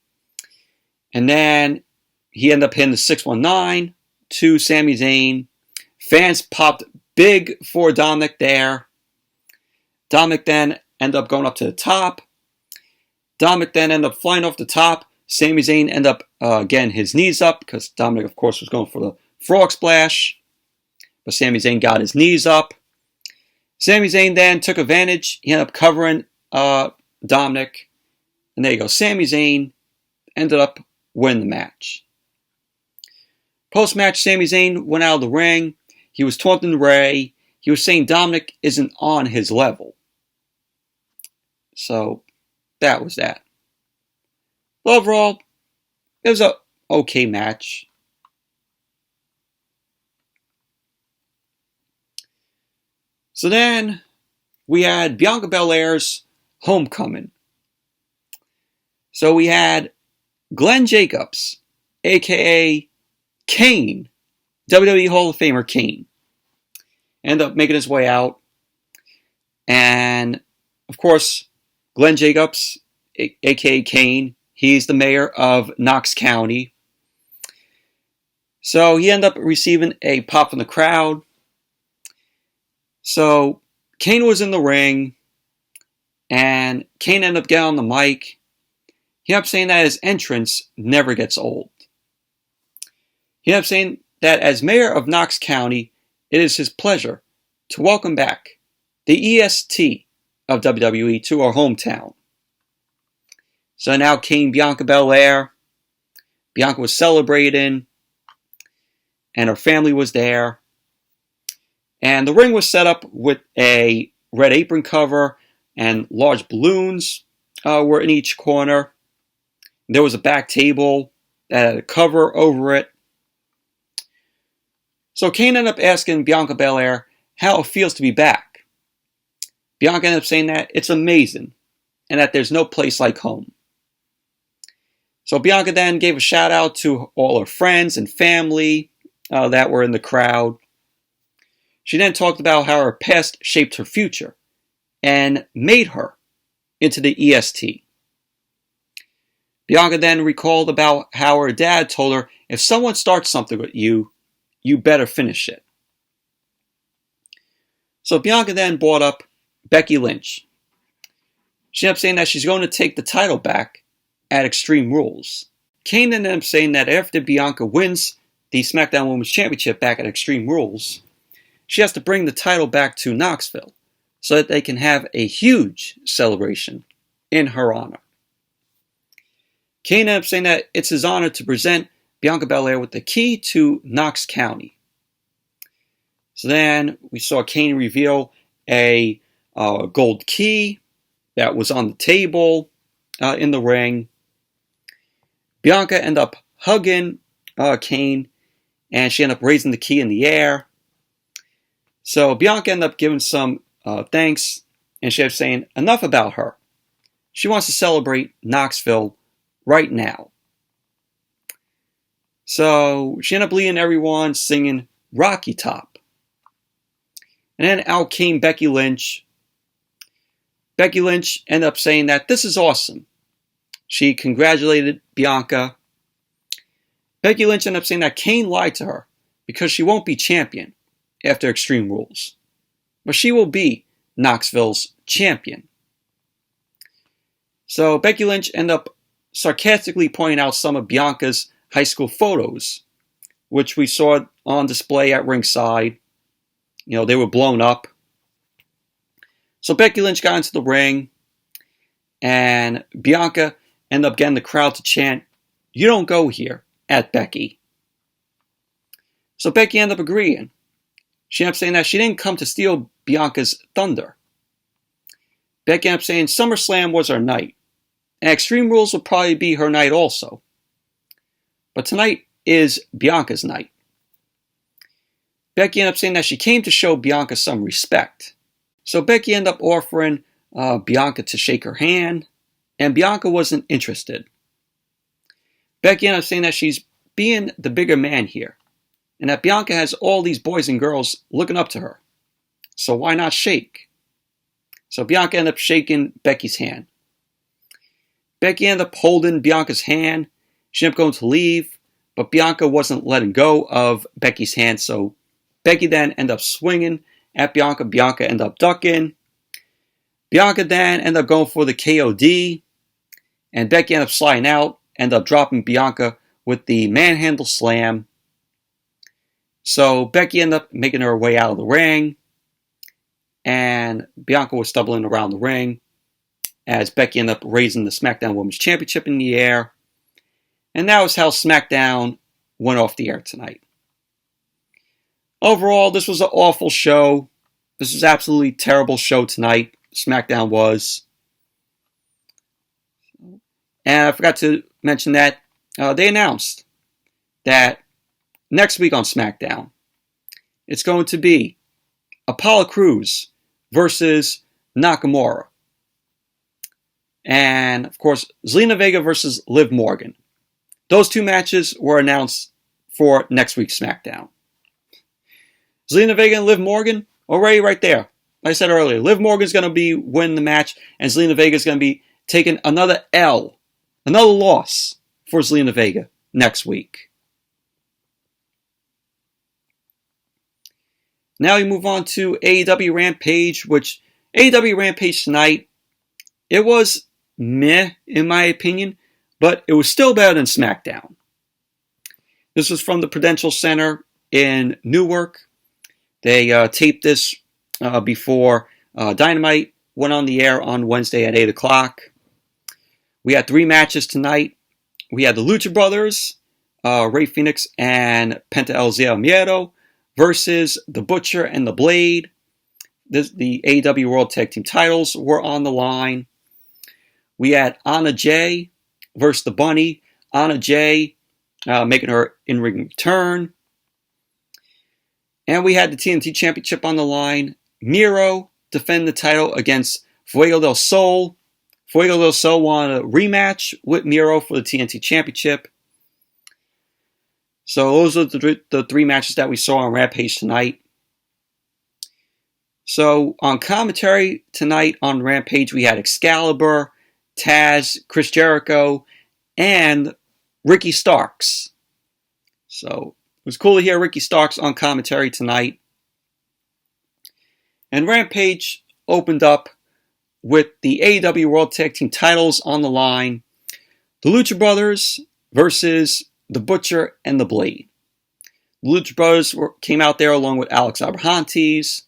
and then he ended up hitting the 619 to Sami Zayn. Fans popped big for Dominik there. Dominik then ended up going up to the top. Dominik then ended up flying off the top. Sami Zayn ended up getting his knees up because Dominik, of course, was going for the frog splash. But Sami Zayn got his knees up. Sami Zayn then took advantage. He ended up covering Dominik. And there you go. Sami Zayn ended up winning the match. Post-match, Sami Zayn went out of the ring. He was taunting Ray. He was saying Dominik isn't on his level. So, that was that. Overall, it was an okay match. So then, we had Bianca Belair's homecoming. So we had Glenn Jacobs, a.k.a. Kane, WWE Hall of Famer Kane, ended up making his way out. And, of course, Glenn Jacobs, a.k.a. Kane, he's the mayor of Knox County. So he ended up receiving a pop from the crowd. So Kane was in the ring, and Kane ended up getting on the mic. He ended up saying that his entrance never gets old. He ended up saying that as mayor of Knox County, it is his pleasure to welcome back the EST of WWE to our hometown. So now Kane, Bianca Belair. Bianca was celebrating, and her family was there. And the ring was set up with a red apron cover, and large balloons were in each corner. There was a back table that had a cover over it. So Kane ended up asking Bianca Belair how it feels to be back. Bianca ended up saying that it's amazing, and that there's no place like home. So Bianca then gave a shout out to all her friends and family that were in the crowd. She then talked about how her past shaped her future and made her into the EST. Bianca then recalled about how her dad told her, if someone starts something with you, you better finish it. So Bianca then brought up Becky Lynch. She ended up saying that she's going to take the title back at Extreme Rules. Kane ended up saying that after Bianca wins the SmackDown Women's Championship back at Extreme Rules, she has to bring the title back to Knoxville so that they can have a huge celebration in her honor. Kane ended up saying that it's his honor to present Bianca Belair with the key to Knox County. So then we saw Kane reveal a gold key that was on the table in the ring. Bianca ended up hugging Kane, and she ended up raising the key in the air. So Bianca ended up giving some thanks, and she was saying enough about her. She wants to celebrate Knoxville right now. So she ended up leading everyone singing Rocky Top. And then out came Becky Lynch. Becky Lynch ended up saying that this is awesome. She congratulated Bianca. Becky Lynch ended up saying that Kane lied to her because she won't be champion after Extreme Rules. But she will be Knoxville's champion. So Becky Lynch ended up sarcastically pointing out some of Bianca's high school photos, which we saw on display at ringside. You know, they were blown up. So Becky Lynch got into the ring, And Bianca ended up getting the crowd to chant, "You don't go here," at Becky. So Becky ended up agreeing. She ended up saying that she didn't come to steal Bianca's thunder. Becky ended up saying SummerSlam was her night, and Extreme Rules will probably be her night also. But tonight is Bianca's night. Becky ended up saying that she came to show Bianca some respect. So Becky ended up offering Bianca to shake her hand, and Bianca wasn't interested. Becky ended up saying that she's being the bigger man here, and that Bianca has all these boys and girls looking up to her. So why not shake? So Bianca ended up shaking Becky's hand. Becky ended up holding Bianca's hand. She ended up going to leave, but Bianca wasn't letting go of Becky's hand, so Becky then ended up swinging at Bianca. Bianca ended up ducking. Bianca then ended up going for the KOD, and Becky ended up sliding out, ended up dropping Bianca with the manhandle slam. So Becky ended up making her way out of the ring, and Bianca was stumbling around the ring as Becky ended up raising the SmackDown Women's Championship in the air. And that was how SmackDown went off the air tonight. Overall, this was an awful show. This was an absolutely terrible show tonight. SmackDown was. And I forgot to mention that they announced that next week on SmackDown, it's going to be Apollo Crews versus Nakamura. And, of course, Zelina Vega versus Liv Morgan. Those two matches were announced for next week's SmackDown. Zelina Vega and Liv Morgan, already right there. Like I said earlier, Liv Morgan's going to be winning the match, and Zelina Vega's going to be taking another L, another loss for Zelina Vega next week. Now we move on to AEW Rampage, which AEW Rampage tonight, it was meh in my opinion, but it was still better than SmackDown. This was from the Prudential Center in Newark. They taped this before Dynamite went on the air on Wednesday at 8 o'clock. We had 3 matches tonight. We had the Lucha Brothers, Rey Fenix and Penta El Zero Miedo, versus the Butcher and the Blade. The AEW World Tag Team titles were on the line. We had Anna Jay versus the Bunny. Anna Jay making her in-ring return. And we had the TNT Championship on the line. Miro defending the title against Fuego Del Sol. Fuego Del Sol wanted a rematch with Miro for the TNT Championship. So those are the 3 matches that we saw on Rampage tonight. So on commentary tonight on Rampage, we had Excalibur, Taz, Chris Jericho, and Ricky Starks. So it was cool to hear Ricky Starks on commentary tonight. And Rampage opened up with the AEW World Tag Team titles on the line. The Lucha Brothers versus the Butcher and the Blade. The Lucha Brothers came out there along with Alex Abrahantes,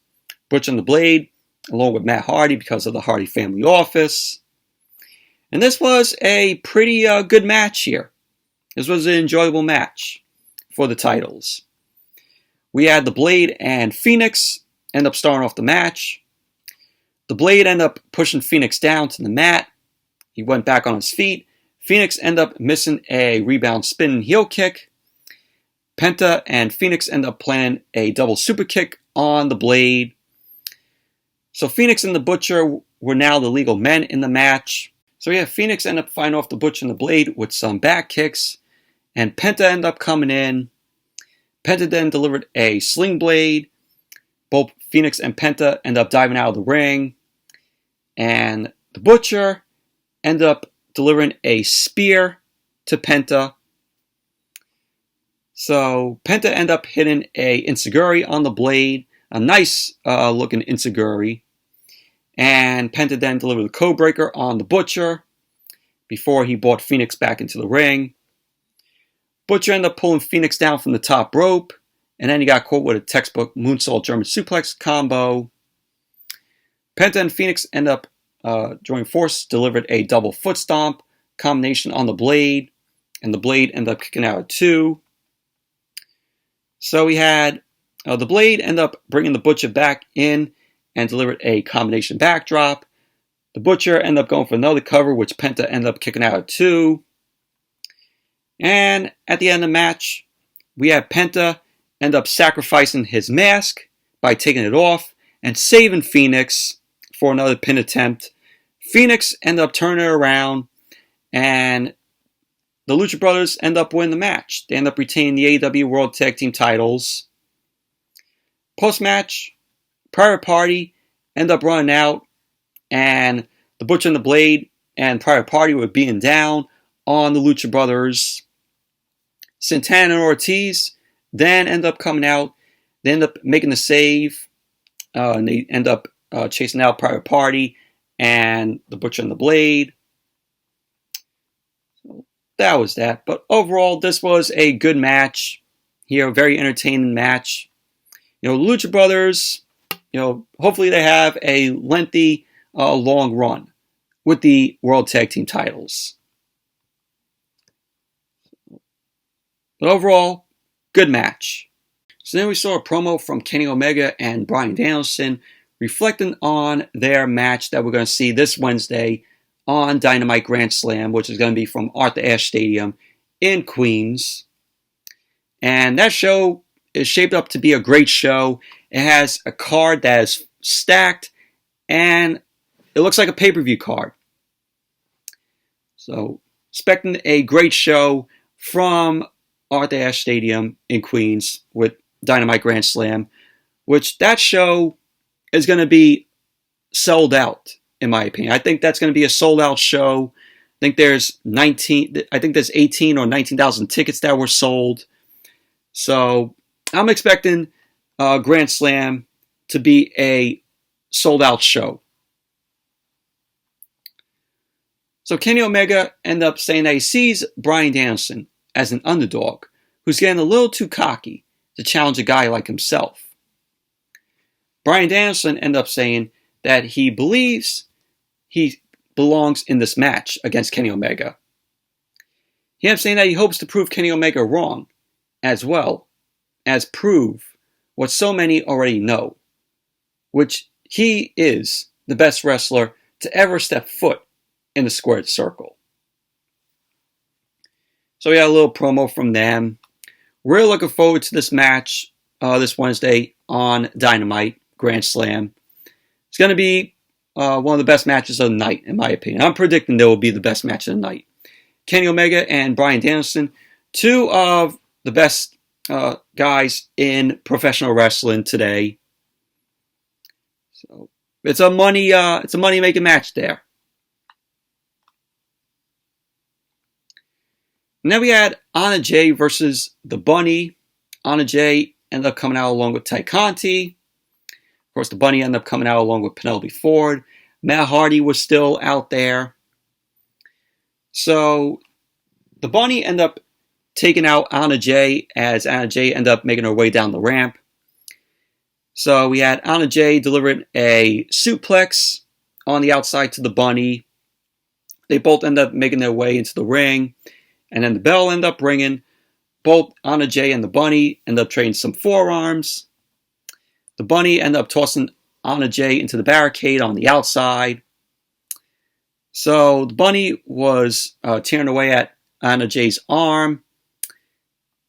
Butcher and the Blade, along with Matt Hardy because of the Hardy Family Office. And this was a pretty good match here. This was an enjoyable match for the titles. We had the Blade and Phoenix end up starting off the match. The Blade ended up pushing Phoenix down to the mat. He went back on his feet. Phoenix ended up missing a rebound spinning heel kick. Penta and Phoenix ended up planning a double super kick on the Blade. So Phoenix and the Butcher were now the legal men in the match. So yeah, Phoenix ended up fighting off the Butcher and the Blade with some back kicks. And Penta ended up coming in. Penta then delivered a sling blade. Both Phoenix and Penta ended up diving out of the ring. And the Butcher ended up delivering a spear to Penta. So Penta ended up hitting a enziguri on the Blade. A nice looking enziguri. And Penta then delivered the codebreaker on the Butcher before he brought Phoenix back into the ring. Butcher ended up pulling Phoenix down from the top rope. And then he got caught with a textbook moonsault German suplex combo. Penta and Phoenix ended up joining force, delivered a double foot stomp combination on the Blade, and the Blade ended up kicking out at 2. So we had the Blade end up bringing the Butcher back in and delivered a combination backdrop. The Butcher ended up going for another cover, which Penta ended up kicking out at 2. And at the end of the match, we had Penta end up sacrificing his mask by taking it off and saving Phoenix for another pin attempt. Phoenix ended up turning it around, and the Lucha Brothers end up winning the match. They end up retaining the AEW World Tag Team titles. Post-match, Private Party end up running out, and the Butcher and the Blade and Private Party were beating down on the Lucha Brothers. Santana and Ortiz then end up coming out. They end up making the save, and they end up chasing out Private Party and the Butcher and the Blade. So that was that. But overall, this was a good match. Here, a very entertaining match. Lucha Brothers, hopefully they have a lengthy, long run with the World Tag Team titles. But overall, good match. So then we saw a promo from Kenny Omega and Bryan Danielson reflecting on their match that we're going to see this Wednesday on Dynamite Grand Slam, which is going to be from Arthur Ashe Stadium in Queens. And that show is shaped up to be a great show. It has a card that is stacked, and it looks like a pay-per-view card. So, expecting a great show from Arthur Ashe Stadium in Queens with Dynamite Grand Slam, which that show is going to be sold out, in my opinion. I think that's going to be a sold-out show. I think there's 18 or 19,000 tickets that were sold. So I'm expecting Grand Slam to be a sold-out show. So Kenny Omega ended up saying that he sees Bryan Danielson as an underdog who's getting a little too cocky to challenge a guy like himself. Bryan Danielson ended up saying that he believes he belongs in this match against Kenny Omega. He ended up saying that he hopes to prove Kenny Omega wrong, as well as prove what so many already know, which he is the best wrestler to ever step foot in the squared circle. So we had a little promo from them. We're looking forward to this match this Wednesday on Dynamite Grand Slam. It's going to be one of the best matches of the night, in my opinion. I'm predicting there will be the best match of the night. Kenny Omega and Bryan Danielson, two of the best guys in professional wrestling today. So it's a money-making match there. And then we had Anna Jay versus the Bunny. Anna Jay ended up coming out along with Ty Conti. Of course, the Bunny ended up coming out along with Penelope Ford. Matt Hardy was still out there. So the Bunny ended up taking out Anna Jay as Anna Jay ended up making her way down the ramp. So we had Anna Jay delivering a suplex on the outside to the Bunny. They both ended up making their way into the ring. And then the bell ended up ringing. Both Anna Jay and the Bunny ended up trading some forearms. The Bunny ended up tossing Anna Jay into the barricade on the outside. So the Bunny was tearing away at Anna Jay's arm.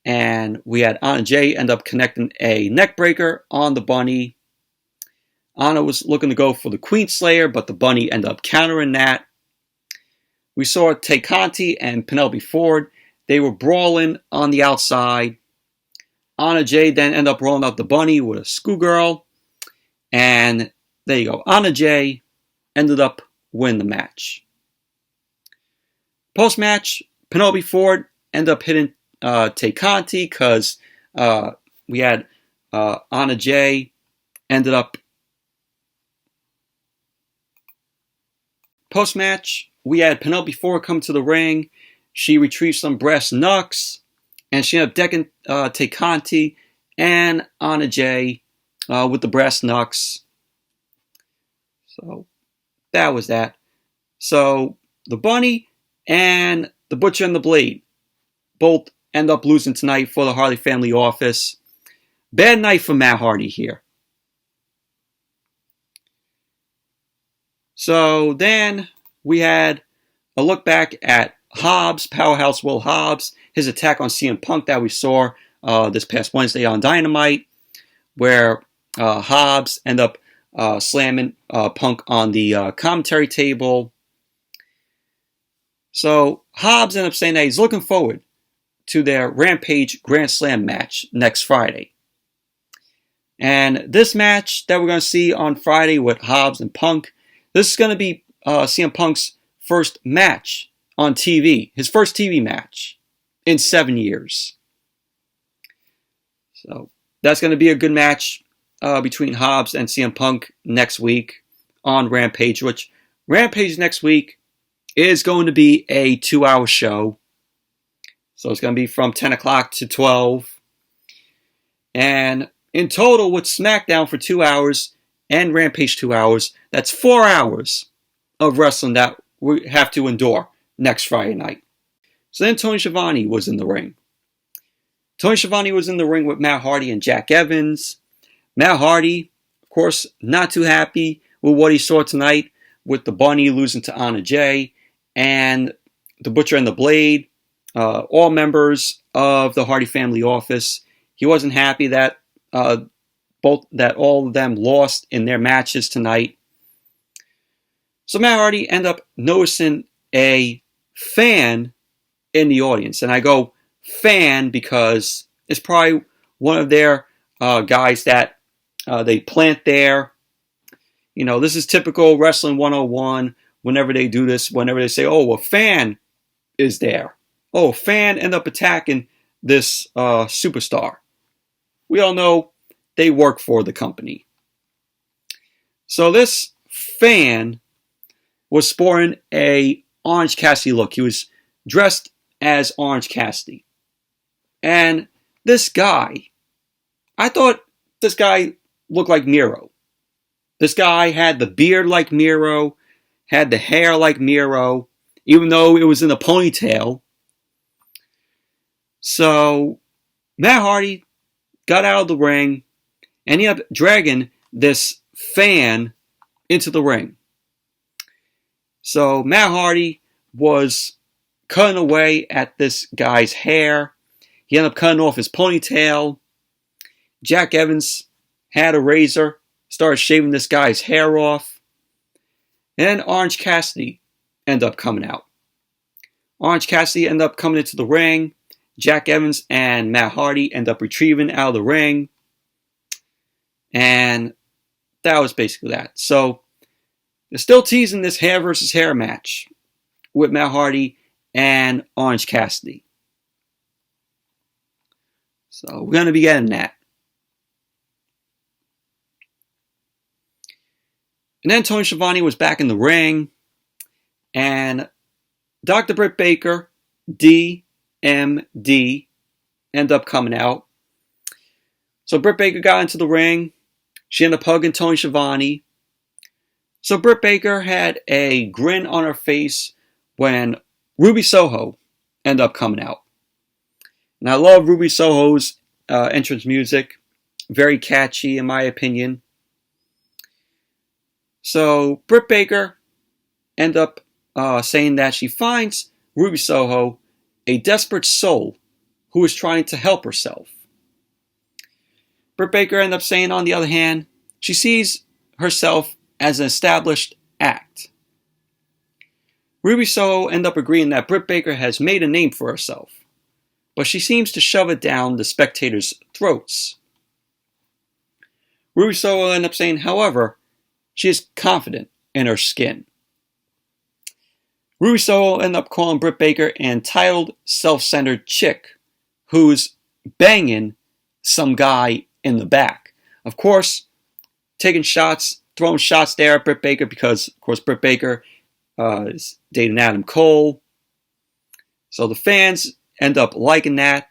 And we had Anna Jay end up connecting a neck breaker on the Bunny. Anna was looking to go for the Queen Slayer, but the Bunny ended up countering that. We saw Tay Conti and Penelope Ford. They were brawling on the outside. Anna Jay then ended up rolling out the Bunny with a schoolgirl. And there you go. Anna Jay ended up winning the match. Post-match, Penelope Ford ended up hitting Tay Conti because we had Anna Jay ended up. Post-match, we had Penelope Ford come to the ring. She retrieved some brass knucks, and she ended up decking Tay Conti and Anna Jay with the brass knucks. So that was that. So the Bunny and the Butcher and the Blade both end up losing tonight for the Hardy family office. Bad night for Matt Hardy here. So then we had a look back at Hobbs, Powerhouse Will Hobbs, his attack on CM Punk that we saw this past Wednesday on Dynamite, where Hobbs ended up slamming Punk on the commentary table. So Hobbs ended up saying that he's looking forward to their Rampage Grand Slam match next Friday. And this match that we're going to see on Friday with Hobbs and Punk, this is going to be CM Punk's first match on TV, his first TV match in 7 years. So that's going to be a good match between Hobbs and CM Punk next week on Rampage, which Rampage next week is going to be a 2-hour show. So it's going to be from 10 o'clock to 12. And in total, with Smackdown for 2 hours and Rampage 2 hours, that's 4 hours of wrestling that we have to endure next Friday night. So then Tony Schiavone was in the ring. Tony Schiavone was in the ring with Matt Hardy and Jack Evans. Matt Hardy, of course, not too happy with what he saw tonight with the Bunny losing to Anna Jay and the Butcher and the Blade, all members of the Hardy family office. He wasn't happy that all of them lost in their matches tonight. So Matt Hardy ended up noticing a fan in the audience. And I go fan because it's probably one of their guys that they plant there. You know, this is typical Wrestling 101. Whenever they do this, whenever they say, oh, a fan is there. Oh, a fan end up attacking this superstar. We all know they work for the company. So this fan was sporting a Orange Cassidy look. He was dressed as Orange Cassidy. And this guy, I thought this guy looked like Miro. This guy had the beard like Miro, had the hair like Miro, even though it was in a ponytail. So Matt Hardy got out of the ring and he ended up dragging this fan into the ring. So Matt Hardy was cutting away at this guy's hair. He ended up cutting off his ponytail. Jack Evans had a razor, started shaving this guy's hair off. And then Orange Cassidy ended up coming out. Orange Cassidy ended up coming into the ring. Jack Evans and Matt Hardy ended up retrieving out of the ring. And that was basically that. So they're still teasing this hair versus hair match with Matt Hardy and Orange Cassidy. So we're going to be getting that. And then Tony Schiavone was back in the ring. And Dr. Britt Baker, DMD, ended up coming out. So Britt Baker got into the ring. She ended up hugging Tony Schiavone. So Britt Baker had a grin on her face when Ruby Soho ended up coming out. And I love Ruby Soho's entrance music. Very catchy in my opinion. So Britt Baker ended up saying that she finds Ruby Soho a desperate soul who is trying to help herself. Britt Baker ended up saying, on the other hand, she sees herself as an established act. Ruby Soho ended up agreeing that Britt Baker has made a name for herself, but she seems to shove it down the spectators' throats. Ruby Soho ended up saying, however, she is confident in her skin. Ruby Soho ended up calling Britt Baker an entitled, self-centered chick who's banging some guy in the back. Of course, taking shots, throwing shots there at Britt Baker because, of course, Britt Baker is dating Adam Cole. So the fans end up liking that.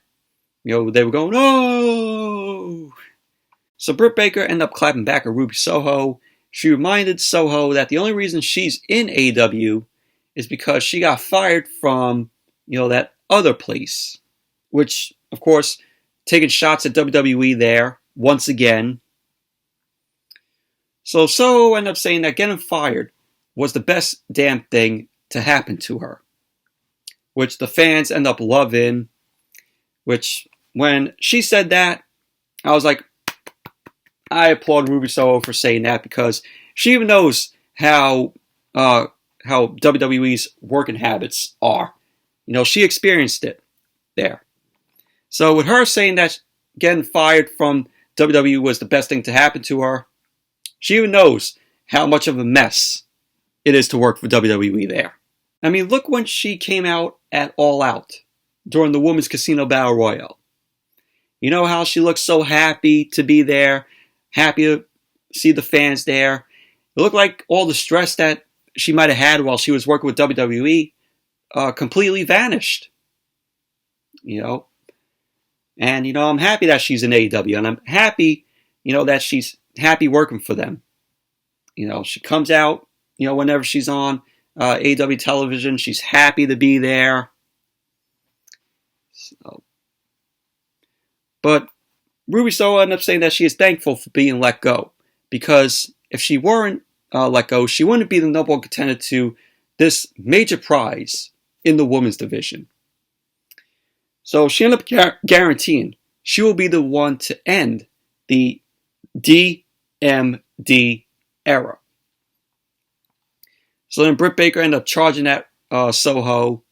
You know, they were going, oh! So Britt Baker ended up clapping back at Ruby Soho she reminded SOHO that the only reason she's in AEW is because she got fired from, that other place. Which, of course, taking shots at WWE there, once again. So SOHO ended up saying that getting fired was the best damn thing to happen to her. Which the fans end up loving. Which, when she said that, I was like, I applaud Ruby Soho for saying that, because she even knows how WWE's working habits are. She experienced it there. So with her saying that getting fired from WWE was the best thing to happen to her, she even knows how much of a mess it is to work for WWE there. I mean, look when she came out at All Out during the Women's Casino Battle Royale. You know how she looked so happy to be there, happy to see the fans there. It looked like all the stress that she might have had while she was working with WWE completely vanished. And, I'm happy that she's in AEW, and I'm happy, that she's happy working for them. She comes out, whenever she's on AEW television, she's happy to be there. But Ruby Soho ended up saying that she is thankful for being let go, because if she weren't let go, she wouldn't be the number one contender to this major prize in the women's division. So she ended up guaranteeing she will be the one to end the DMD era. So then Britt Baker ended up charging at SOHO.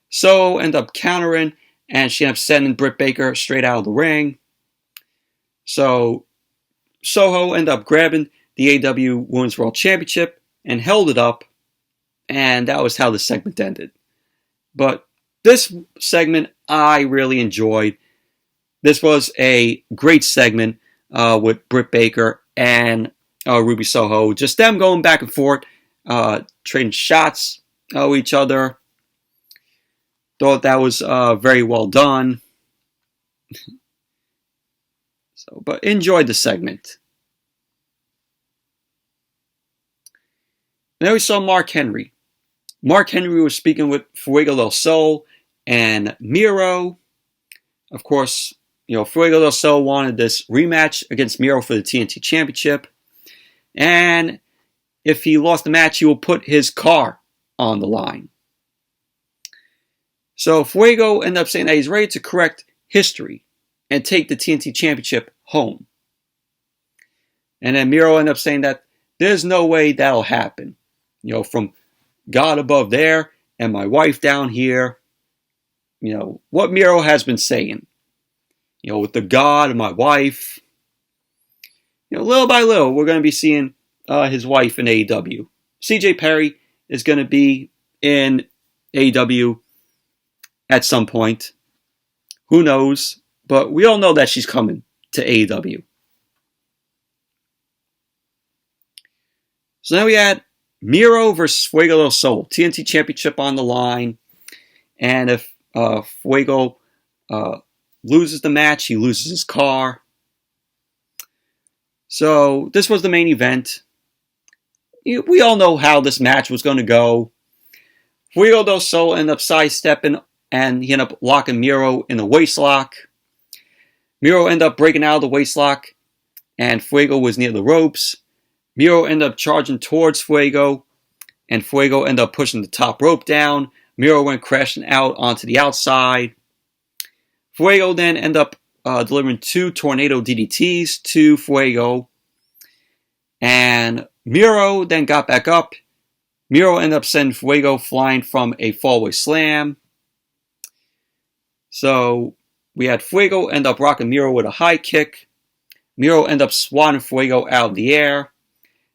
SOHO ended up countering, and she ended up sending Britt Baker straight out of the ring. So SOHO ended up grabbing the AEW Women's World Championship and held it up, and that was how the segment ended. But this segment I really enjoyed. This was a great segment with Britt Baker and Ruby Soho. Just them going back and forth, trading shots with each other. Thought that was very well done. But enjoyed the segment. And then we saw Mark Henry. Mark Henry was speaking with Fuego Del Sol and Miro. Of course, Fuego Del Sol wanted this rematch against Miro for the TNT Championship. And if he lost the match, he will put his car on the line. So Fuego ended up saying that he's ready to correct history and take the TNT Championship home. And then Miro ended up saying that there's no way that'll happen. From God above there and my wife down here. What Miro has been saying. With the God and my wife. Little by little, we're going to be seeing his wife in AEW. CJ Perry is going to be in AEW at some point. Who knows? But we all know that she's coming to AEW. So now we had Miro versus Fuego del Sol. TNT Championship on the line. And if Fuego loses the match, he loses his car. So this was the main event. We all know how this match was going to go. Fuego del Sol ended up sidestepping, and he ended up locking Miro in a waistlock. Miro ended up breaking out of the waistlock, and Fuego was near the ropes. Miro ended up charging towards Fuego, and Fuego ended up pushing the top rope down. Miro went crashing out onto the outside. Fuego then ended up delivering 2 tornado DDTs to Fuego. And Miro then got back up. Miro ended up sending Fuego flying from a fallaway slam. So we had Fuego end up rocking Miro with a high kick. Miro ended up swatting Fuego out of the air.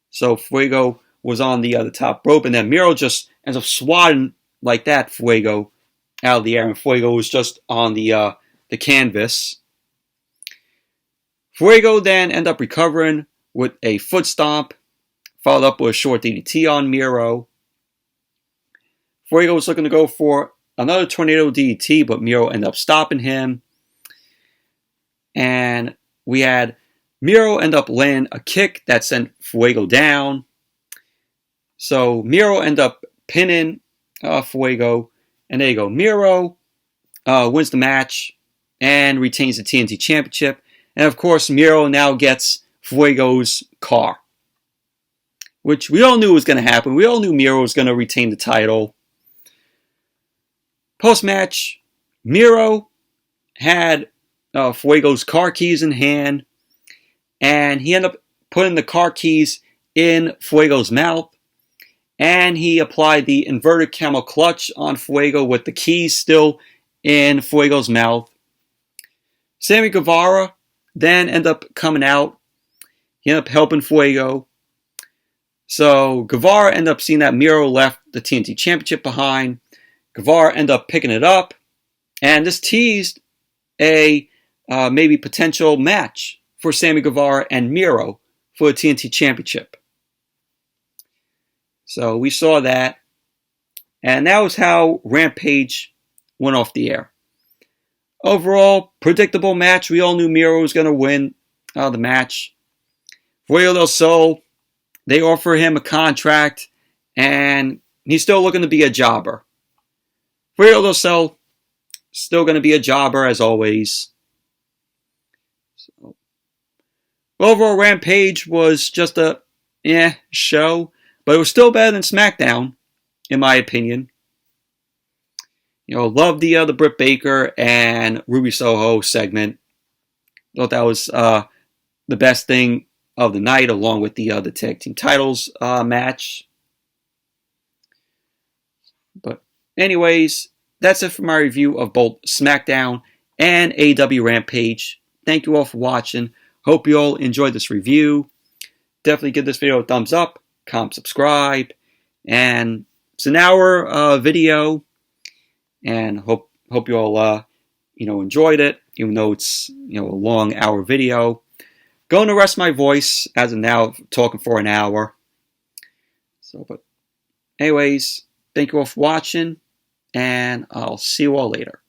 So Fuego was on the top rope, and then Miro just ends up swatting like that Fuego out of the air, and Fuego was just on the canvas. Fuego then ended up recovering with a foot stomp, followed up with a short DDT on Miro. Fuego was looking to go for another tornado DDT, but Miro ended up stopping him. And we had Miro ended up landing a kick that sent Fuego down. So Miro ended up pinning Fuego. And there you go. Miro wins the match and retains the TNT Championship. And of course, Miro now gets Fuego's car, which we all knew was going to happen. We all knew Miro was going to retain the title. Post-match, Miro had Fuego's car keys in hand, and he ended up putting the car keys in Fuego's mouth, and he applied the inverted camel clutch on Fuego with the keys still in Fuego's mouth. Sammy Guevara then ended up coming out. He ended up helping Fuego. So Guevara ended up seeing that Miro left the TNT Championship behind. Guevara ended up picking it up, and this teased a maybe potential match for Sammy Guevara and Miro for the TNT Championship. So we saw that, and that was how Rampage went off the air. Overall, predictable match. We all knew Miro was going to win the match. Fuego Del Sol, they offer him a contract, and he's still looking to be a jobber. Fuego Del Sol, still going to be a jobber as always. So, overall, Rampage was just a show, but it was still better than Smackdown, in my opinion. Love the Britt Baker and Ruby Soho segment. Thought that was the best thing of the night, along with the tag team titles match. But anyways, that's it for my review of both Smackdown and AEW Rampage. Thank you all for watching. Hope you all enjoyed this review. Definitely give this video a thumbs up, comment, subscribe, and it's an hour video. And hope you all enjoyed it, even though it's a long hour video. Going to rest my voice as of now, talking for an hour. So, but anyways, thank you all for watching, and I'll see you all later.